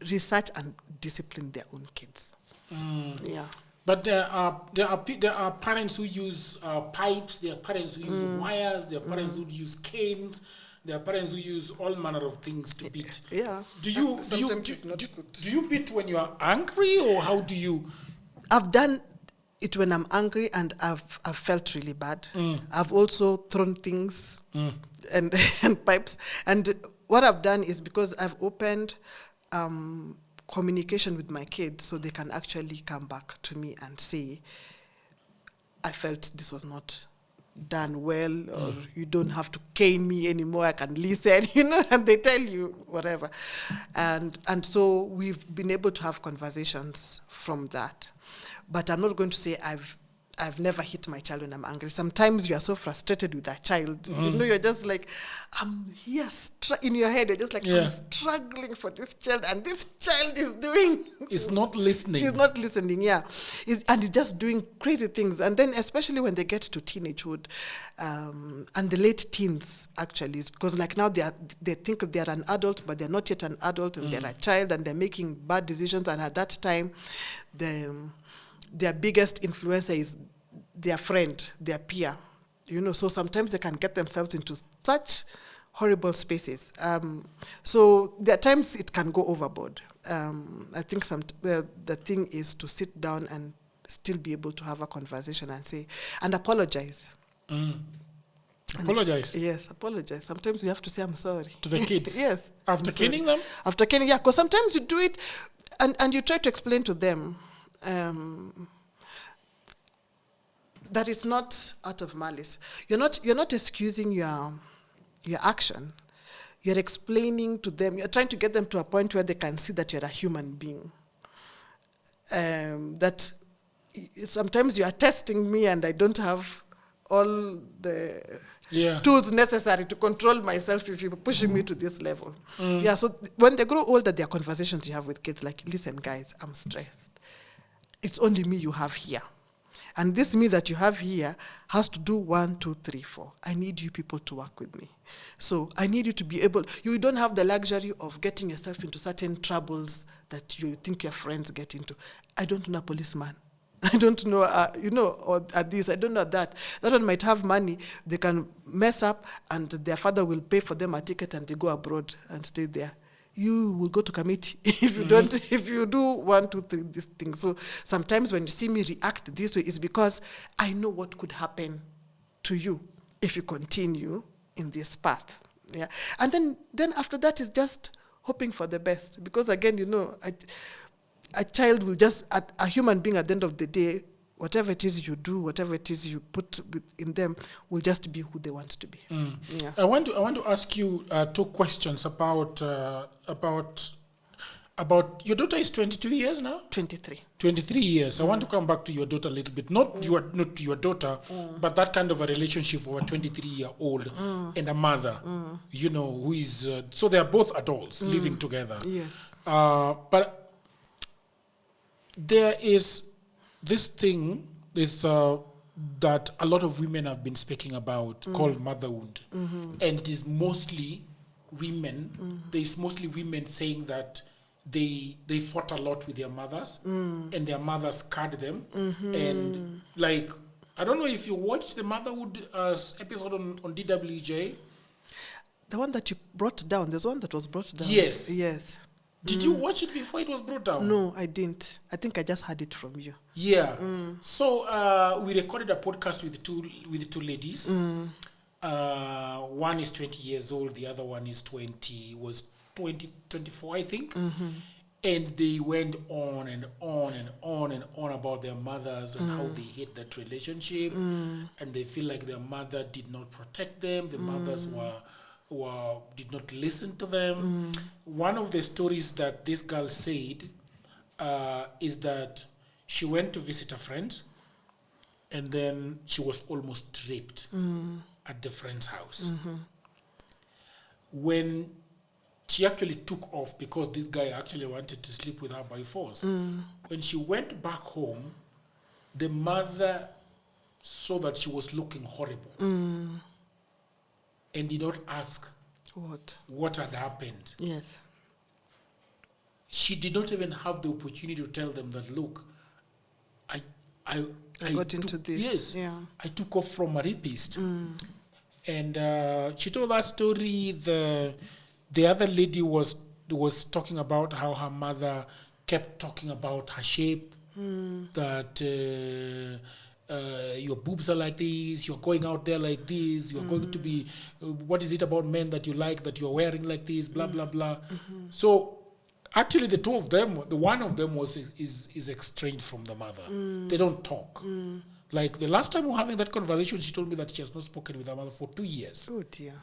research and discipline their own kids. Yeah. But there are parents who use pipes. There are parents who use wires. There are parents who use canes. There are parents who use all manner of things to beat. Yeah. Do you beat when you are angry, or how do you? I've done it when I'm angry and I've felt really bad. I've also thrown things and pipes. And what I've done is, because I've opened communication with my kids, so they can actually come back to me and say, I felt this was not done well, or you don't have to cane me anymore, I can listen, and they tell you whatever. And so we've been able to have conversations from that. But I'm not going to say I've never hit my child when I'm angry. Sometimes you are so frustrated with that child. You're just like, I'm here in your head. You're just like, I'm struggling for this child, and this child is doing. It's not listening. He's not listening, yeah. And he's just doing crazy things. And then, especially when they get to teenagehood, and the late teens, actually, because like now they think they're an adult, but they're not yet an adult, and they're a child, and they're making bad decisions. And at that time, their biggest influencer is their friend, their peer, so sometimes they can get themselves into such horrible spaces. So there are times it can go overboard. I think the thing is to sit down and still be able to have a conversation and apologize. Apologize? Yes, apologize. Sometimes you have to say, I'm sorry. To the kids? Yes. After caning them? After caning, yeah, because sometimes you do it and you try to explain to them that it's not out of malice. You're not excusing your action. You're explaining to them. You're trying to get them to a point where they can see that you're a human being. That sometimes you are testing me, and I don't have all the tools necessary to control myself if you're pushing me to this level. Yeah. So when they grow older, there are conversations you have with kids like, listen, guys, I'm stressed. It's only me you have here. And this me that you have here has to do 1, 2, 3, 4. I need you people to work with me. So I need you to be able, you don't have the luxury of getting yourself into certain troubles that you think your friends get into. I don't know a policeman. I don't know, or at this, I don't know that. That one might have money. They can mess up, and their father will pay for them a ticket, and they go abroad and stay there. You will go to committee if you don't, if you do 1, 2, 3, this thing. So sometimes when you see me react this way, it's because I know what could happen to you if you continue in this path. Yeah. And then after that is just hoping for the best. Because again, a child will just, a human being at the end of the day, whatever it is you do, whatever it is you put in them, will just be who they want to be. Yeah. I want to ask you 2 questions about your daughter is 22 years now? 23. 23 years. I want to come back to your daughter a little bit. Not your daughter, but that kind of a relationship for a 23-year-old and a mother, who is, so they are both adults living together. Yes. But there is this thing is that a lot of women have been speaking about called motherhood. And it is mostly women. There's mostly women saying that they fought a lot with their mothers and their mothers scarred them. And like, I don't know if you watched the Motherhood episode on DWJ. The one that you brought down, there's one that was brought down. Yes. Yes. Did you watch it before it was brought down? No, I didn't. I think I just heard it from you. Yeah. So we recorded a podcast with two ladies. One is 20 years old, the other one is 24, I think. And they went on and on and on and on about their mothers and how they hate that relationship. And they feel like their mother did not protect them. The mothers did not listen to them. One of the stories that this girl said is that she went to visit a friend and then she was almost raped at the friend's house. When she actually took off because this guy actually wanted to sleep with her by force. When she went back home, the mother saw that she was looking horrible and did not ask what had happened. Yes. She did not even have the opportunity to tell them that, look, I got into this. Yes. Yeah. I took off from a rapist. And she told that story. The other lady was talking about how her mother kept talking about her shape, that your boobs are like this, you're going out there like this, you're going to be, what is it about men that you like that you're wearing like this, blah, blah, blah. So actually the two of them, the one of them is estranged from the mother. They don't talk. Like the last time we were having that conversation, she told me that she has not spoken with her mother for 2 years. Oh dear.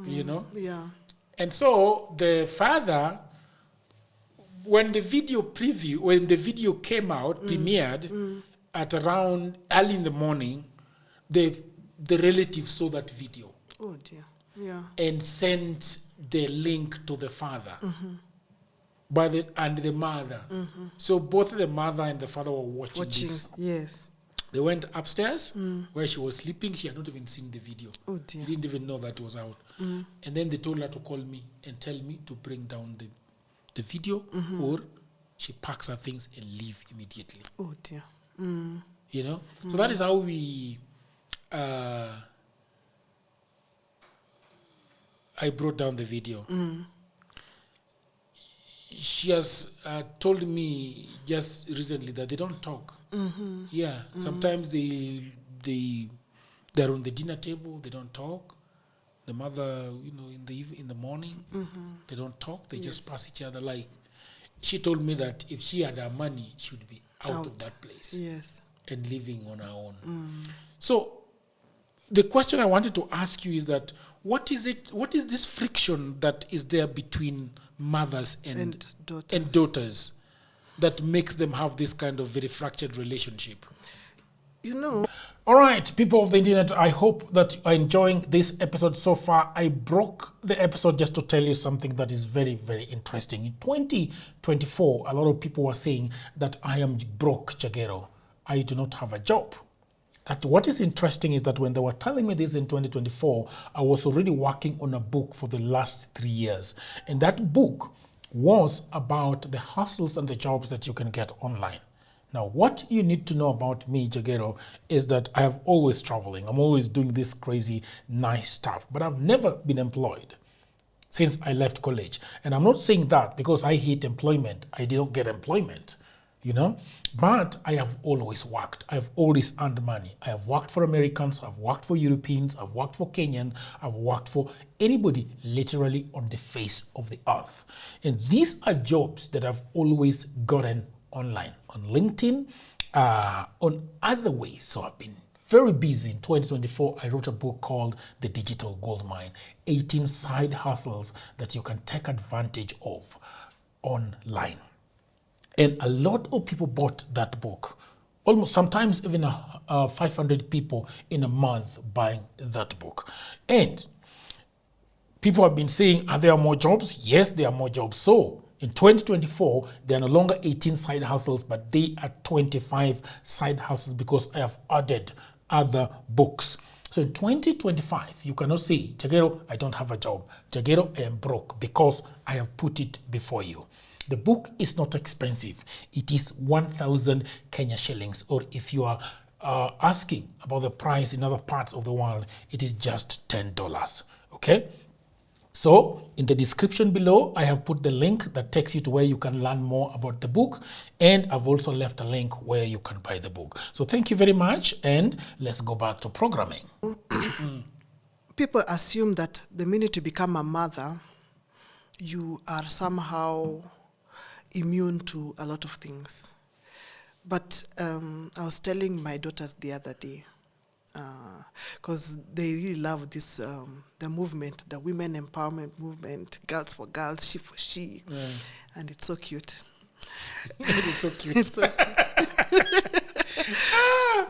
You know? Yeah. And so the father, when the video came out, premiered at around early in the morning, the relatives saw that video. Oh dear. Yeah. And sent the link to the father. And the mother. So both the mother and the father were watching this. Yes. They went upstairs where she was sleeping. She had not even seen the video. Oh dear. She didn't even know that it was out. And then they told her to call me and tell me to bring down the video or she packs her things and leave immediately. Oh dear. You know? So that is how we... I brought down the video. She has told me just recently that they don't talk. Yeah, sometimes they're on the dinner table. They don't talk. The mother, in the morning, they don't talk. They just pass each other. Like she told me that if she had her money, she would be out of that place. Yes. And living on her own. So the question I wanted to ask you is that what is this friction that is there between mothers and daughters that makes them have this kind of very fractured relationship? All right, people of the internet, I hope that you are enjoying this episode so far. I broke the episode just to tell you something that is very, very interesting. In 2024, a lot of people were saying that I am broke, Jagero. I do not have a job. That what is interesting is that when they were telling me this in 2024, I was already working on a book for the last 3 years. And that book was about the hustles and the jobs that you can get online. Now, what you need to know about me, Jagero, is that I have always traveling. I'm always doing this crazy, nice stuff. But I've never been employed since I left college. And I'm not saying that because I hate employment. I didn't get employment. But I have always worked. I've always earned money. I have worked for Americans, I've worked for Europeans, I've worked for Kenyan, I've worked for anybody literally on the face of the earth. And these are jobs that I've always gotten online, on LinkedIn, on other ways. So I've been very busy. In 2024, I wrote a book called The Digital Goldmine, 18 side hustles that you can take advantage of online. And a lot of people bought that book. Almost sometimes even 500 people in a month buying that book. And people have been saying, are there more jobs? Yes, there are more jobs. So In 2024, there are no longer 18 side hustles, but they are 25 side hustles because I have added other books. So in 2025, you cannot say, Jagero, I don't have a job. Jagero, I am broke, because I have put it before you. The book is not expensive. It is 1,000 Kenya shillings, or if you are asking about the price in other parts of the world, it is just $10. Okay? So in the description below, I have put the link that takes you to where you can learn more about the book. And I've also left a link where you can buy the book. So thank you very much. And let's go back to programming. People assume that the minute you become a mother, you are somehow immune to a lot of things. But I was telling my daughters the other day, because they really love this, the movement, the women empowerment movement, girls for girls, she for she, and it's so cute. It's so cute. It's so cute.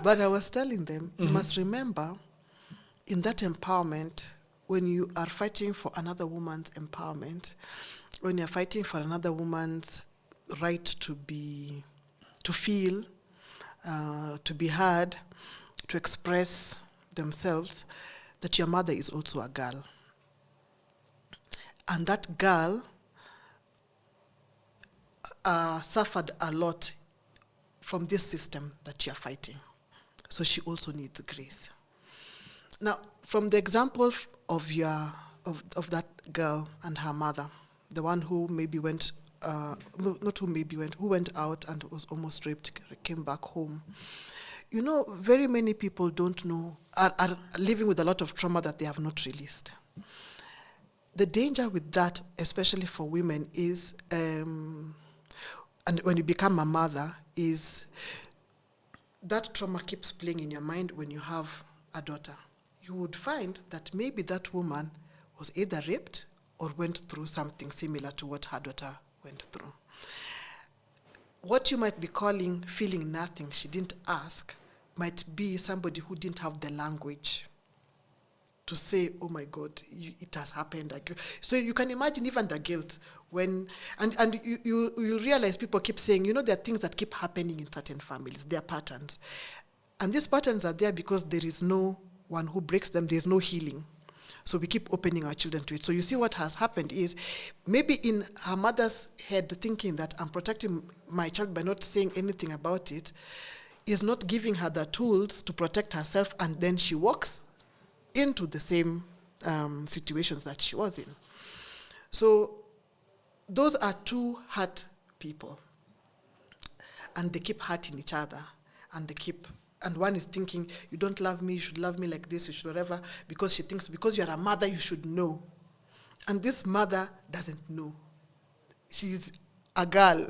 But I was telling them, you must remember, in that empowerment, when you are fighting for another woman's empowerment, when you're fighting for another woman's right to feel, to be heard, to express themselves, that your mother is also a girl. And that girl suffered a lot from this system that you're fighting. So she also needs grace. Now, from the example of that girl and her mother, the one who maybe went, who went out and was almost raped, came back home. You know, very many people don't know, are living with a lot of trauma that they have not released. The danger with that, especially for women, is, and when you become a mother, is that trauma keeps playing in your mind when you have a daughter. You would find that maybe that woman was either raped or went through something similar to what her daughter went through. What you might be calling feeling nothing, she didn't ask, might be somebody who didn't have the language to say, oh my God, it has happened. So you can imagine even the guilt when, and you realize people keep saying, you know, there are things that keep happening in certain families, there are patterns. And these patterns are there because there is no one who breaks them, there's no healing. So we keep opening our children to it. So you see what has happened is maybe in her mother's head thinking that I'm protecting my child by not saying anything about it is not giving her the tools to protect herself, and then she walks into the same situations that she was in. So those are two hurt people. And they keep hurting each other. And one is thinking, you don't love me, you should love me like this, you should whatever, because she thinks, because you're a mother, you should know. And this mother doesn't know. She's a girl.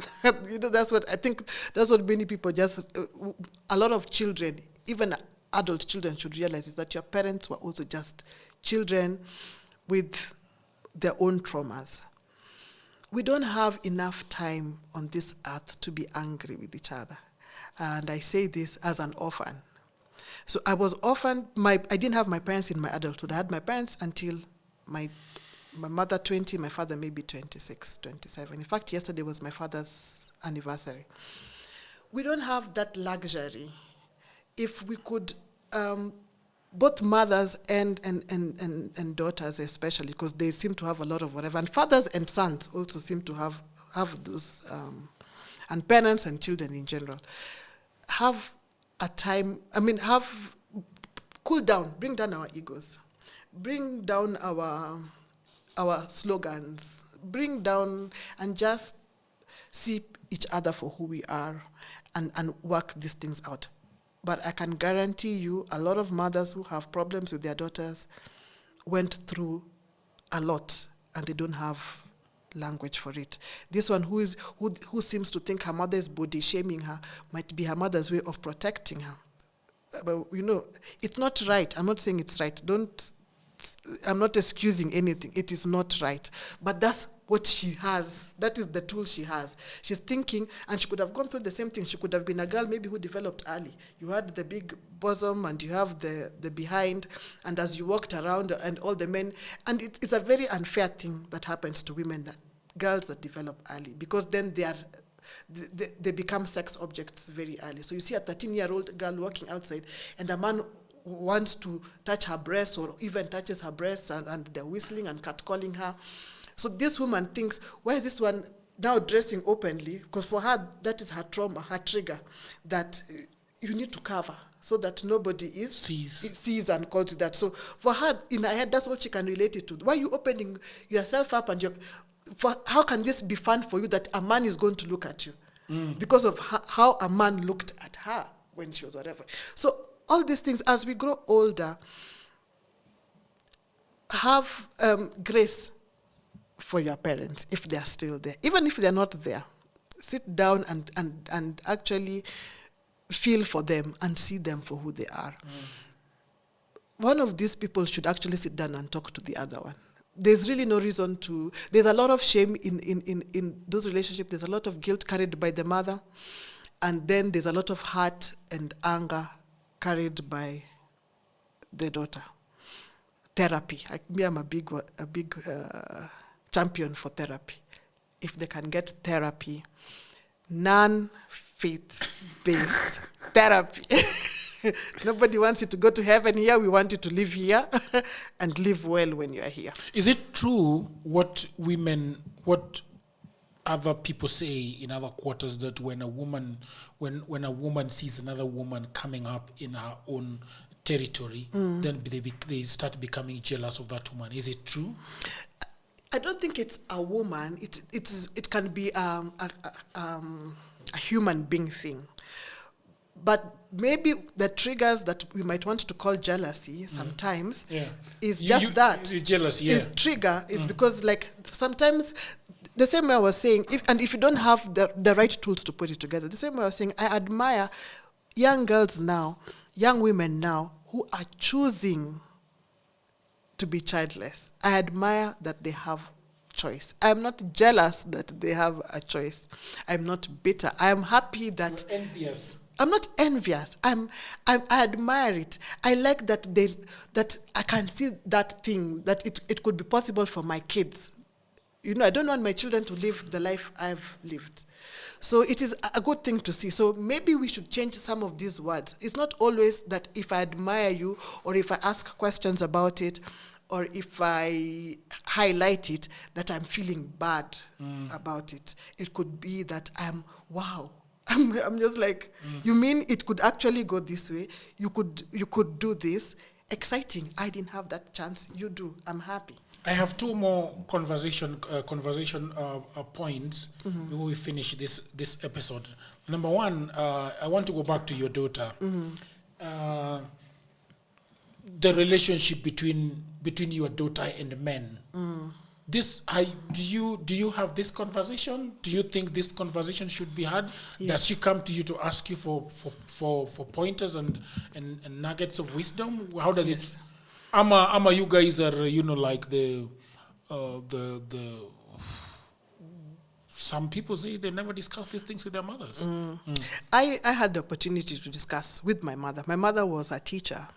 You know, that's what many people a lot of children, even adult children should realize, is that your parents were also just children with their own traumas. We don't have enough time on this earth to be angry with each other. And I say this as an orphan. So I was orphaned. I didn't have my parents in my adulthood. I had my parents until my mother 20, my father maybe 26, 27. In fact, yesterday was my father's anniversary. We don't have that luxury. If we could, both mothers and daughters especially, because they seem to have a lot of whatever, and fathers and sons also seem to have those, and parents and children in general, have a time, cool down, bring down our egos, bring down our slogans, bring down and just see each other for who we are and work these things out. But I can guarantee you a lot of mothers who have problems with their daughters went through a lot and they don't have language for it. This one who seems to think her mother is body shaming her might be her mother's way of protecting her. But you know, it's not right. I'm not saying it's right. I'm not excusing anything. It is not right. But that's what she has. That is the tool she has. She's thinking, and she could have gone through the same thing. She could have been a girl maybe who developed early. You had the big bosom and you have the behind, and as you walked around and all the men, and it's a very unfair thing that happens to women that girls that develop early, because then they become sex objects very early. So you see a 13-year-old girl walking outside, and a man wants to touch her breasts or even touches her breasts, and they're whistling and catcalling her. So this woman thinks, why is this one now dressing openly? Because for her, that is her trauma, her trigger, that you need to cover so that nobody sees and calls you that. So for her, in her head, that's all she can relate it to. Why are you opening yourself up, and how can this be fun for you that a man is going to look at you? Because of how a man looked at her when she was whatever. So all these things, as we grow older, have grace for your parents if they are still there. Even if they're not there, sit down and actually feel for them and see them for who they are. One of these people should actually sit down and talk to the other one. There's really no reason to. There's a lot of shame in those relationships. There's a lot of guilt carried by the mother, and then there's a lot of hurt and anger carried by the daughter. Therapy. I'm a big champion for therapy. If they can get therapy, non-faith-based therapy. Nobody wants you to go to heaven here. We want you to live here and live well when you are here. Is it true what other people say in other quarters, that when a woman sees another woman coming up in her own territory, then they start becoming jealous of that woman? Is it true? I don't think it's a woman. It can be a human being thing. But maybe the triggers that we might want to call jealousy sometimes is that. Jealousy, is trigger is because, like, sometimes the same way I was saying, if you don't have the right tools to put it together, the same way I was saying, I admire young girls now, young women now, who are choosing to be childless. I admire that they have choice. I'm not jealous that they have a choice. I'm not bitter. I am happy that... You're envious. I'm not envious. I admire it. I like that that I can see that thing, that it could be possible for my kids. I don't want my children to live the life I've lived. So it is a good thing to see. So maybe we should change some of these words. It's not always that if I admire you, or if I ask questions about it, or if I highlight it, that I'm feeling bad about it. It could be that I'm just like, you mean it could actually go this way? You could do this. Exciting. I didn't have that chance. You do. I'm happy. I have two more conversation points before we finish this episode. Number one, I want to go back to your daughter. The relationship between your daughter and men. Do you have this conversation? Do you think this conversation should be had? Yes. Does she come to you to ask you for pointers and nuggets of wisdom? How does it? You guys are like the some people say they never discuss these things with their mothers. I had the opportunity to discuss with my mother. My mother was a teacher.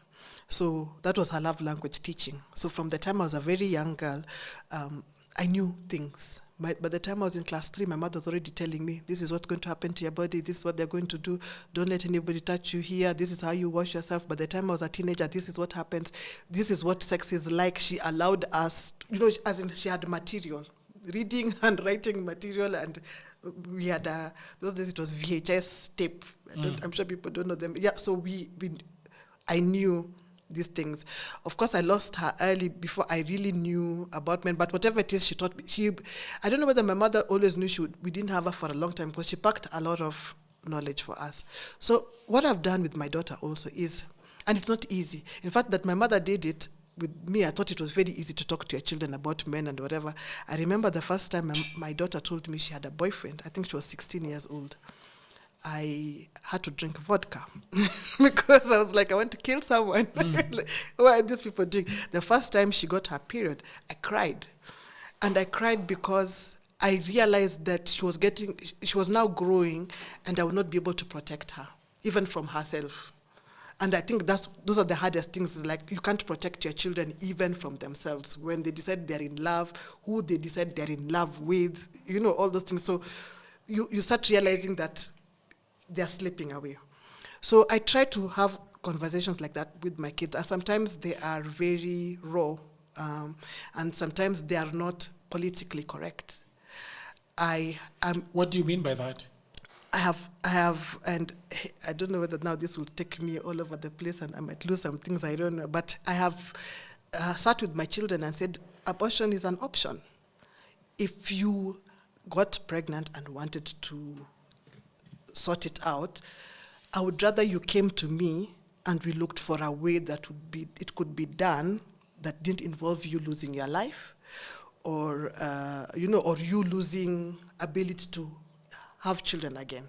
So that was her love language, teaching. So from the time I was a very young girl, I knew things. By the time I was in class 3, my mother was already telling me, this is what's going to happen to your body, this is what they're going to do, don't let anybody touch you here, this is how you wash yourself. By the time I was a teenager, this is what happens, this is what sex is like. She allowed us, as in she had material, reading and writing material, and we had, those days it was VHS tape. I'm sure people don't know them. Yeah, so I knew these things. Of course, I lost her early before I really knew about men, but whatever it is, she taught me. I don't know whether my mother always knew we didn't have her for a long time, because she packed a lot of knowledge for us. So what I've done with my daughter also is, and it's not easy. In fact, that my mother did it with me, I thought it was very easy to talk to your children about men and whatever. I remember the first time my daughter told me she had a boyfriend. I think she was 16 years old. I had to drink vodka because I was like, I want to kill someone. Why are these people drink? The first time she got her period, I cried. And I cried because I realized that she was now growing, and I would not be able to protect her, even from herself. And I think those are the hardest things. Like, you can't protect your children even from themselves. When they decide they're in love, who they decide they're in love with, all those things. So you start realizing that they're slipping away. So I try to have conversations like that with my kids. And sometimes they are very raw. And sometimes they are not politically correct. What do you mean by that? I have, and I don't know whether now this will take me all over the place and I might lose some things, I don't know, but I have sat with my children and said, abortion is an option. If you got pregnant and wanted to sort it out, I would rather you came to me and we looked for a way that it could be done that didn't involve you losing your life or you losing ability to have children again.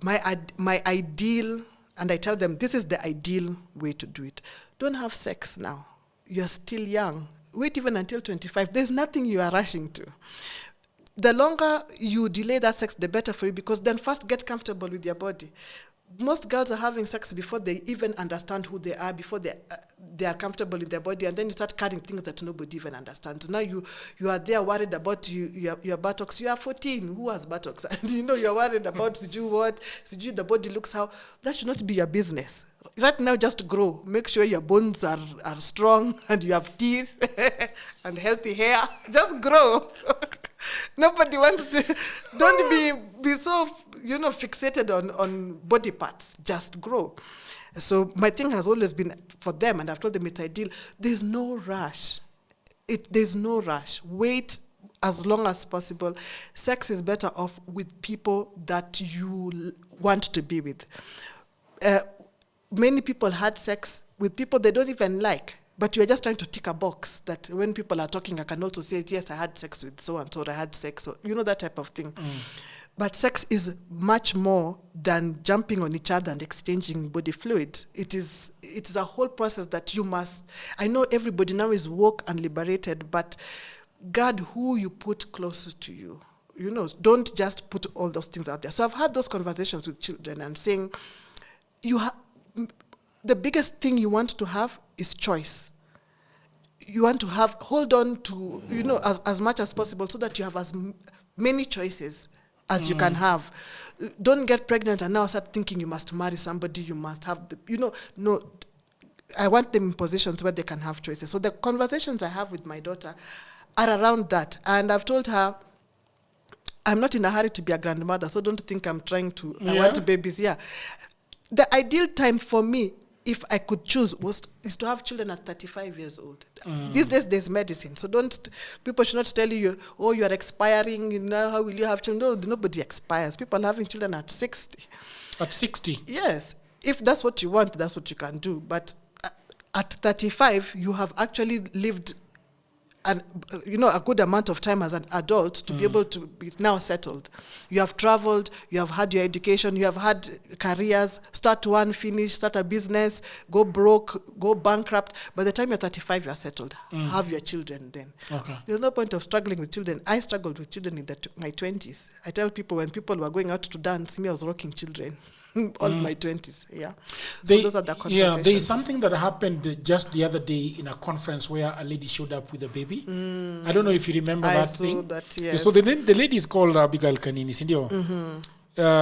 My ideal, and I tell them, this is the ideal way to do it. Don't have sex now. You're still young. Wait even until 25. There's nothing you are rushing to. The longer you delay that sex, the better for you, because then first get comfortable with your body. Most girls are having sex before they even understand who they are, before they are comfortable in their body, and then you start carrying things that nobody even understands. Now you are there worried about your buttocks. You are 14. Who has buttocks? And you're worried about the body looks how. That should not be your business. Right now, just grow. Make sure your bones are strong and you have teeth and healthy hair. Just grow. Nobody wants to. Don't be so fixated on body parts. Just grow. So my thing has always been for them, and I've told them it's ideal. There's no rush. There's no rush. Wait as long as possible. Sex is better off with people that you want to be with. Many people had sex with people they don't even like. But you're just trying to tick a box that when people are talking, I can also say, yes, I had sex with so-and-so, I had sex, or, that type of thing. But sex is much more than jumping on each other and exchanging body fluid. It's a whole process that you must. I know everybody now is woke and liberated, but guard who you put closer to you. Don't just put all those things out there. So I've had those conversations with children and saying, the biggest thing you want to have is choice. You want to hold on to, as much as possible so that you have as many choices as you can have. Don't get pregnant and now start thinking you must marry somebody, you must have no. I want them in positions where they can have choices. So the conversations I have with my daughter are around that. And I've told her, I'm not in a hurry to be a grandmother, so don't think I'm trying to, I want babies. Yeah. The ideal time for me, if I could choose, is to have children at 35 years old. These days, there's medicine. So people should not tell you, you are expiring, how will you have children? No, nobody expires. People are having children at 60. At 60? Yes. If that's what you want, that's what you can do. But at 35, you have actually lived a good amount of time as an adult to be able to be now settled. You have traveled, you have had your education, you have had careers, start one, finish, start a business, go broke, go bankrupt. By the time you're 35, you're settled. Have your children then. Okay. There's no point of struggling with children. I struggled with children in my 20s. I tell people when people were going out to dance, me, I was rocking children. All my 20s, yeah. So those are the conversations. Yeah, there is something that happened just the other day in a conference where a lady showed up with a baby. I don't know if you remember that thing. I saw that, yes. So the lady is called Abigail Kanini, sindio?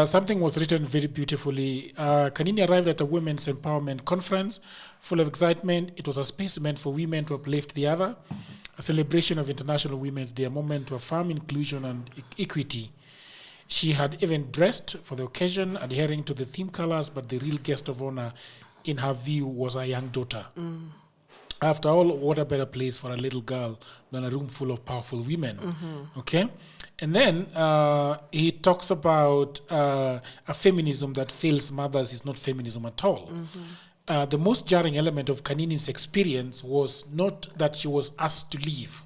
Something was written very beautifully. Kanini arrived at a women's empowerment conference full of excitement. It was a space meant for women to uplift the other, a celebration of International Women's Day, a moment to affirm inclusion and equity. She had even dressed for the occasion, adhering to the theme colors, but the real guest of honor, in her view, was her young daughter. After all, what a better place for a little girl than a room full of powerful women. Okay? And then he talks about a feminism that fails mothers is not feminism at all. The most jarring element of Kanini's experience was not that she was asked to leave.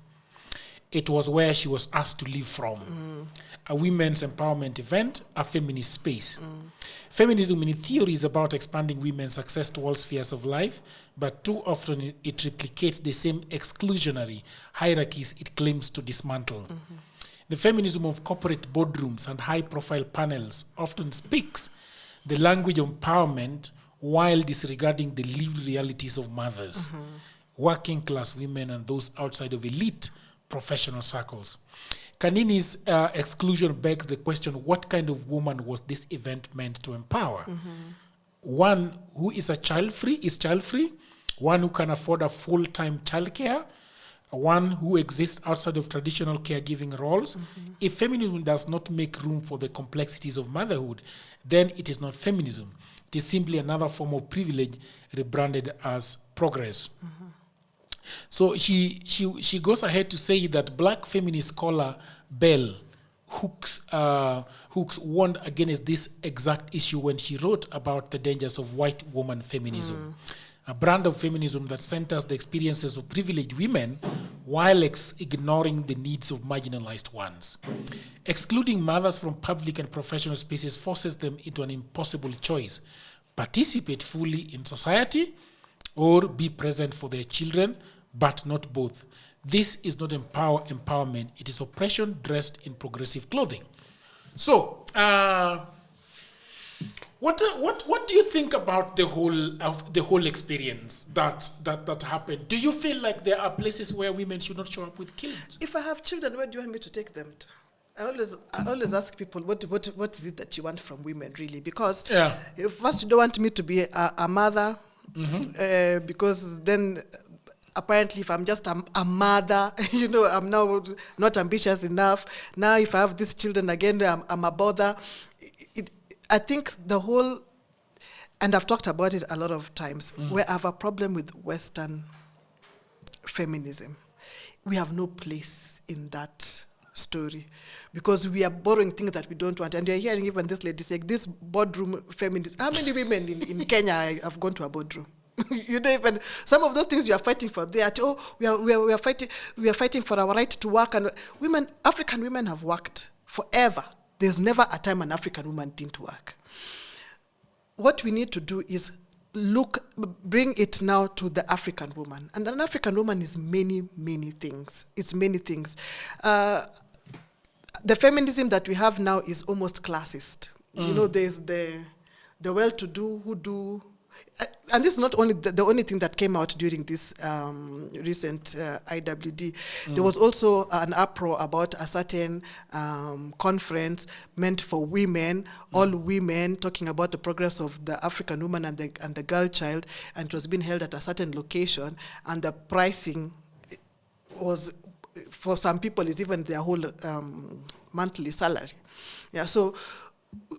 It was where she was asked to leave from. A women's empowerment event, a feminist space. Feminism in theory is about expanding women's access to all spheres of life, but too often it replicates the same exclusionary hierarchies it claims to dismantle. The feminism of corporate boardrooms and high-profile panels often speaks the language of empowerment while disregarding the lived realities of mothers, working class women, and those outside of elite professional circles. Kanini's exclusion begs the question, what kind of woman was this event meant to empower? One who is child-free, one who can afford a full-time childcare, one who exists outside of traditional caregiving roles. If feminism does not make room for the complexities of motherhood, then it is not feminism. It is simply another form of privilege rebranded as progress. So she goes ahead to say that Black feminist scholar Bell Hooks warned against this exact issue when she wrote about the dangers of white woman feminism, a brand of feminism that centers the experiences of privileged women while ignoring the needs of marginalized ones. Excluding mothers from public and professional spaces forces them into an impossible choice: participate fully in society or be present for their children, but not both. This is not empowerment, it is oppression dressed in progressive clothing. So, what do you think about the whole experience that happened? Do you feel like there are places where women should not show up with kids? If I have children, where do you want me to take them to? I always ask people, what is it that you want from women, really? Because first, you don't want me to be a mother, because then apparently if I'm just a mother, I'm now not ambitious enough. Now if I have these children again, I'm a bother. I think the whole, and I've talked about it a lot of times, where I have a problem with Western feminism. We have no place in that story because we are borrowing things that we don't want. And you're hearing even this lady say, this boardroom feminism. How many women in Kenya have gone to a boardroom? Even some of those things you are fighting for, they are, we are fighting for our right to work. And African women have worked forever. There's never a time an African woman didn't work. What we need to do is bring it now to the African woman. And an African woman is many, many things. It's many things. The feminism that we have now is almost classist. There's the well-to-do who do. And this is not only the only thing that came out during this recent IWD. There was also an uproar about a certain conference meant for women, all women, talking about the progress of the African woman and the girl child, and it was being held at a certain location, and the pricing was, for some people, is even their whole monthly salary. Yeah, so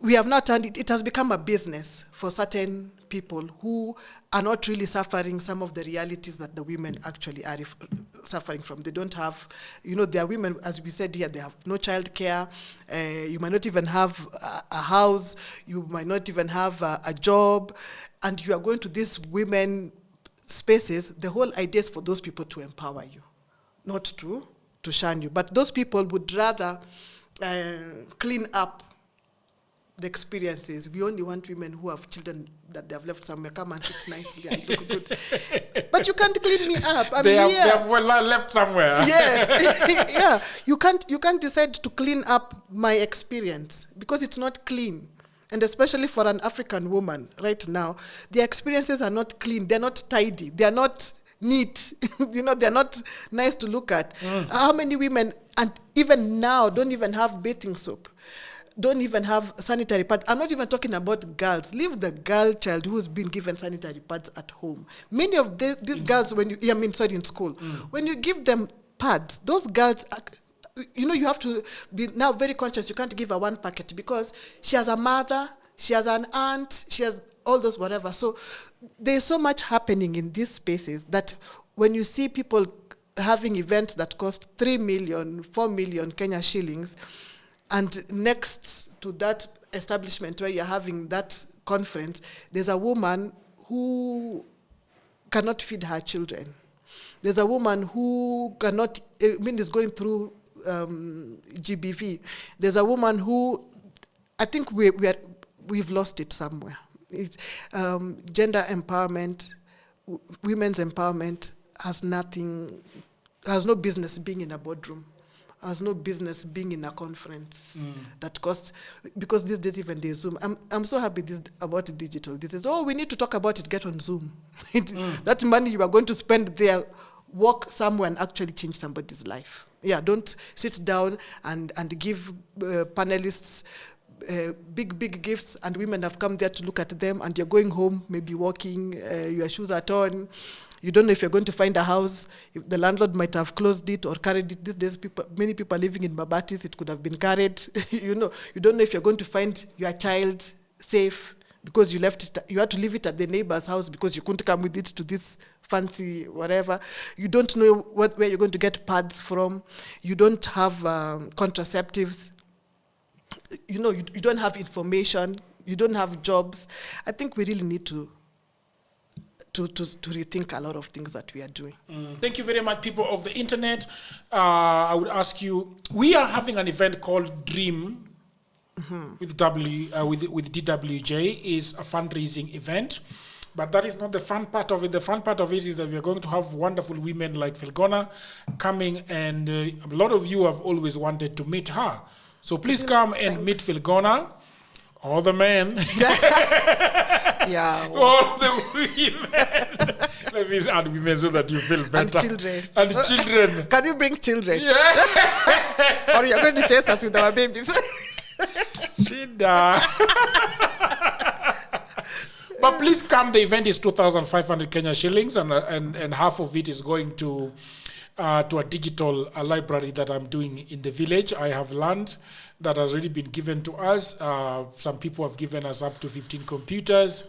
we have now turned it has become a business for certain people who are not really suffering some of the realities that the women actually are suffering from. They don't have, there are women, as we said here, they have no child care. You might not even have a house. You might not even have a job. And you are going to these women spaces. The whole idea is for those people to empower you, not to shun you. But those people would rather clean up the experiences. We only want women who have children that they have left somewhere come and sit nicely and look good. But you can't clean me up. They have left somewhere. Yes, yeah. You can't decide to clean up my experience because it's not clean. And especially for an African woman right now, their experiences are not clean. They're not tidy. They're not neat. They're not nice to look at. How many women, and even now, don't even have bathing soap? Don't even have sanitary pads. I'm not even talking about girls. Leave the girl child who's been given sanitary pads at home. Many of these girls, in school, when you give them pads, those girls, you have to be now very conscious. You can't give her one packet because she has a mother, she has an aunt, she has all those whatever. So there's so much happening in these spaces that when you see people having events that cost 3 million, 4 million Kenya shillings, and next to that establishment where you're having that conference, there's a woman who cannot feed her children. There's a woman who is going through GBV. There's a woman who, I think we've lost it somewhere. It's, gender empowerment, women's empowerment has no business being in a boardroom. has no business being in a conference that costs, because these days even there's Zoom. I'm so happy about digital. This is, we need to talk about it, get on Zoom. That money you are going to spend there, walk somewhere and actually change somebody's life. Yeah, don't sit down and give panelists big gifts, and women have come there to look at them, and you're going home, maybe walking, your shoes are torn. You don't know if you're going to find a house. If the landlord might have closed it or carried it. These days, many people are living in Mabatis. It could have been carried. You don't know if you're going to find your child safe because you left it. You had to leave it at the neighbor's house because you couldn't come with it to this fancy whatever. You don't know where you're going to get pads from. You don't have contraceptives. You don't have information. You don't have jobs. I think we really need to rethink a lot of things that we are doing. Thank you very much, people of the internet. I would ask you, we are having an event called Dream with DWJ. Is a fundraising event, but that is not the fun part of it. The fun part of it is that we are going to have wonderful women like Felgonah coming, and a lot of you have always wanted to meet her. So please come and meet Felgonah. All the men. Yeah. All the women. Let me add women so that you feel better. And children. And children. Can you bring children? Yeah. Or you're going to chase us with our babies? Shida. But please come. The event is 2,500 Kenya shillings, and half of it is going to a digital library that I'm doing in the village. I have land that has already been given to us. Some people have given us up to 15 computers.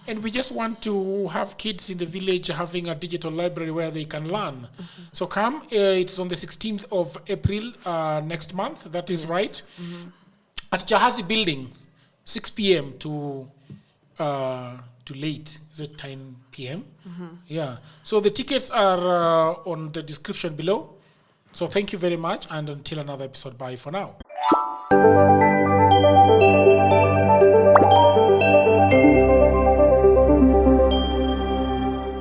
And we just want to have kids in the village having a digital library where they can learn. So come. It's on the 16th of April next month. That is right. At Jahazi Building, 6 p.m. to late. Is it 10 p.m.? Yeah. So the tickets are on the description below. So thank you very much. And until another episode, bye for now.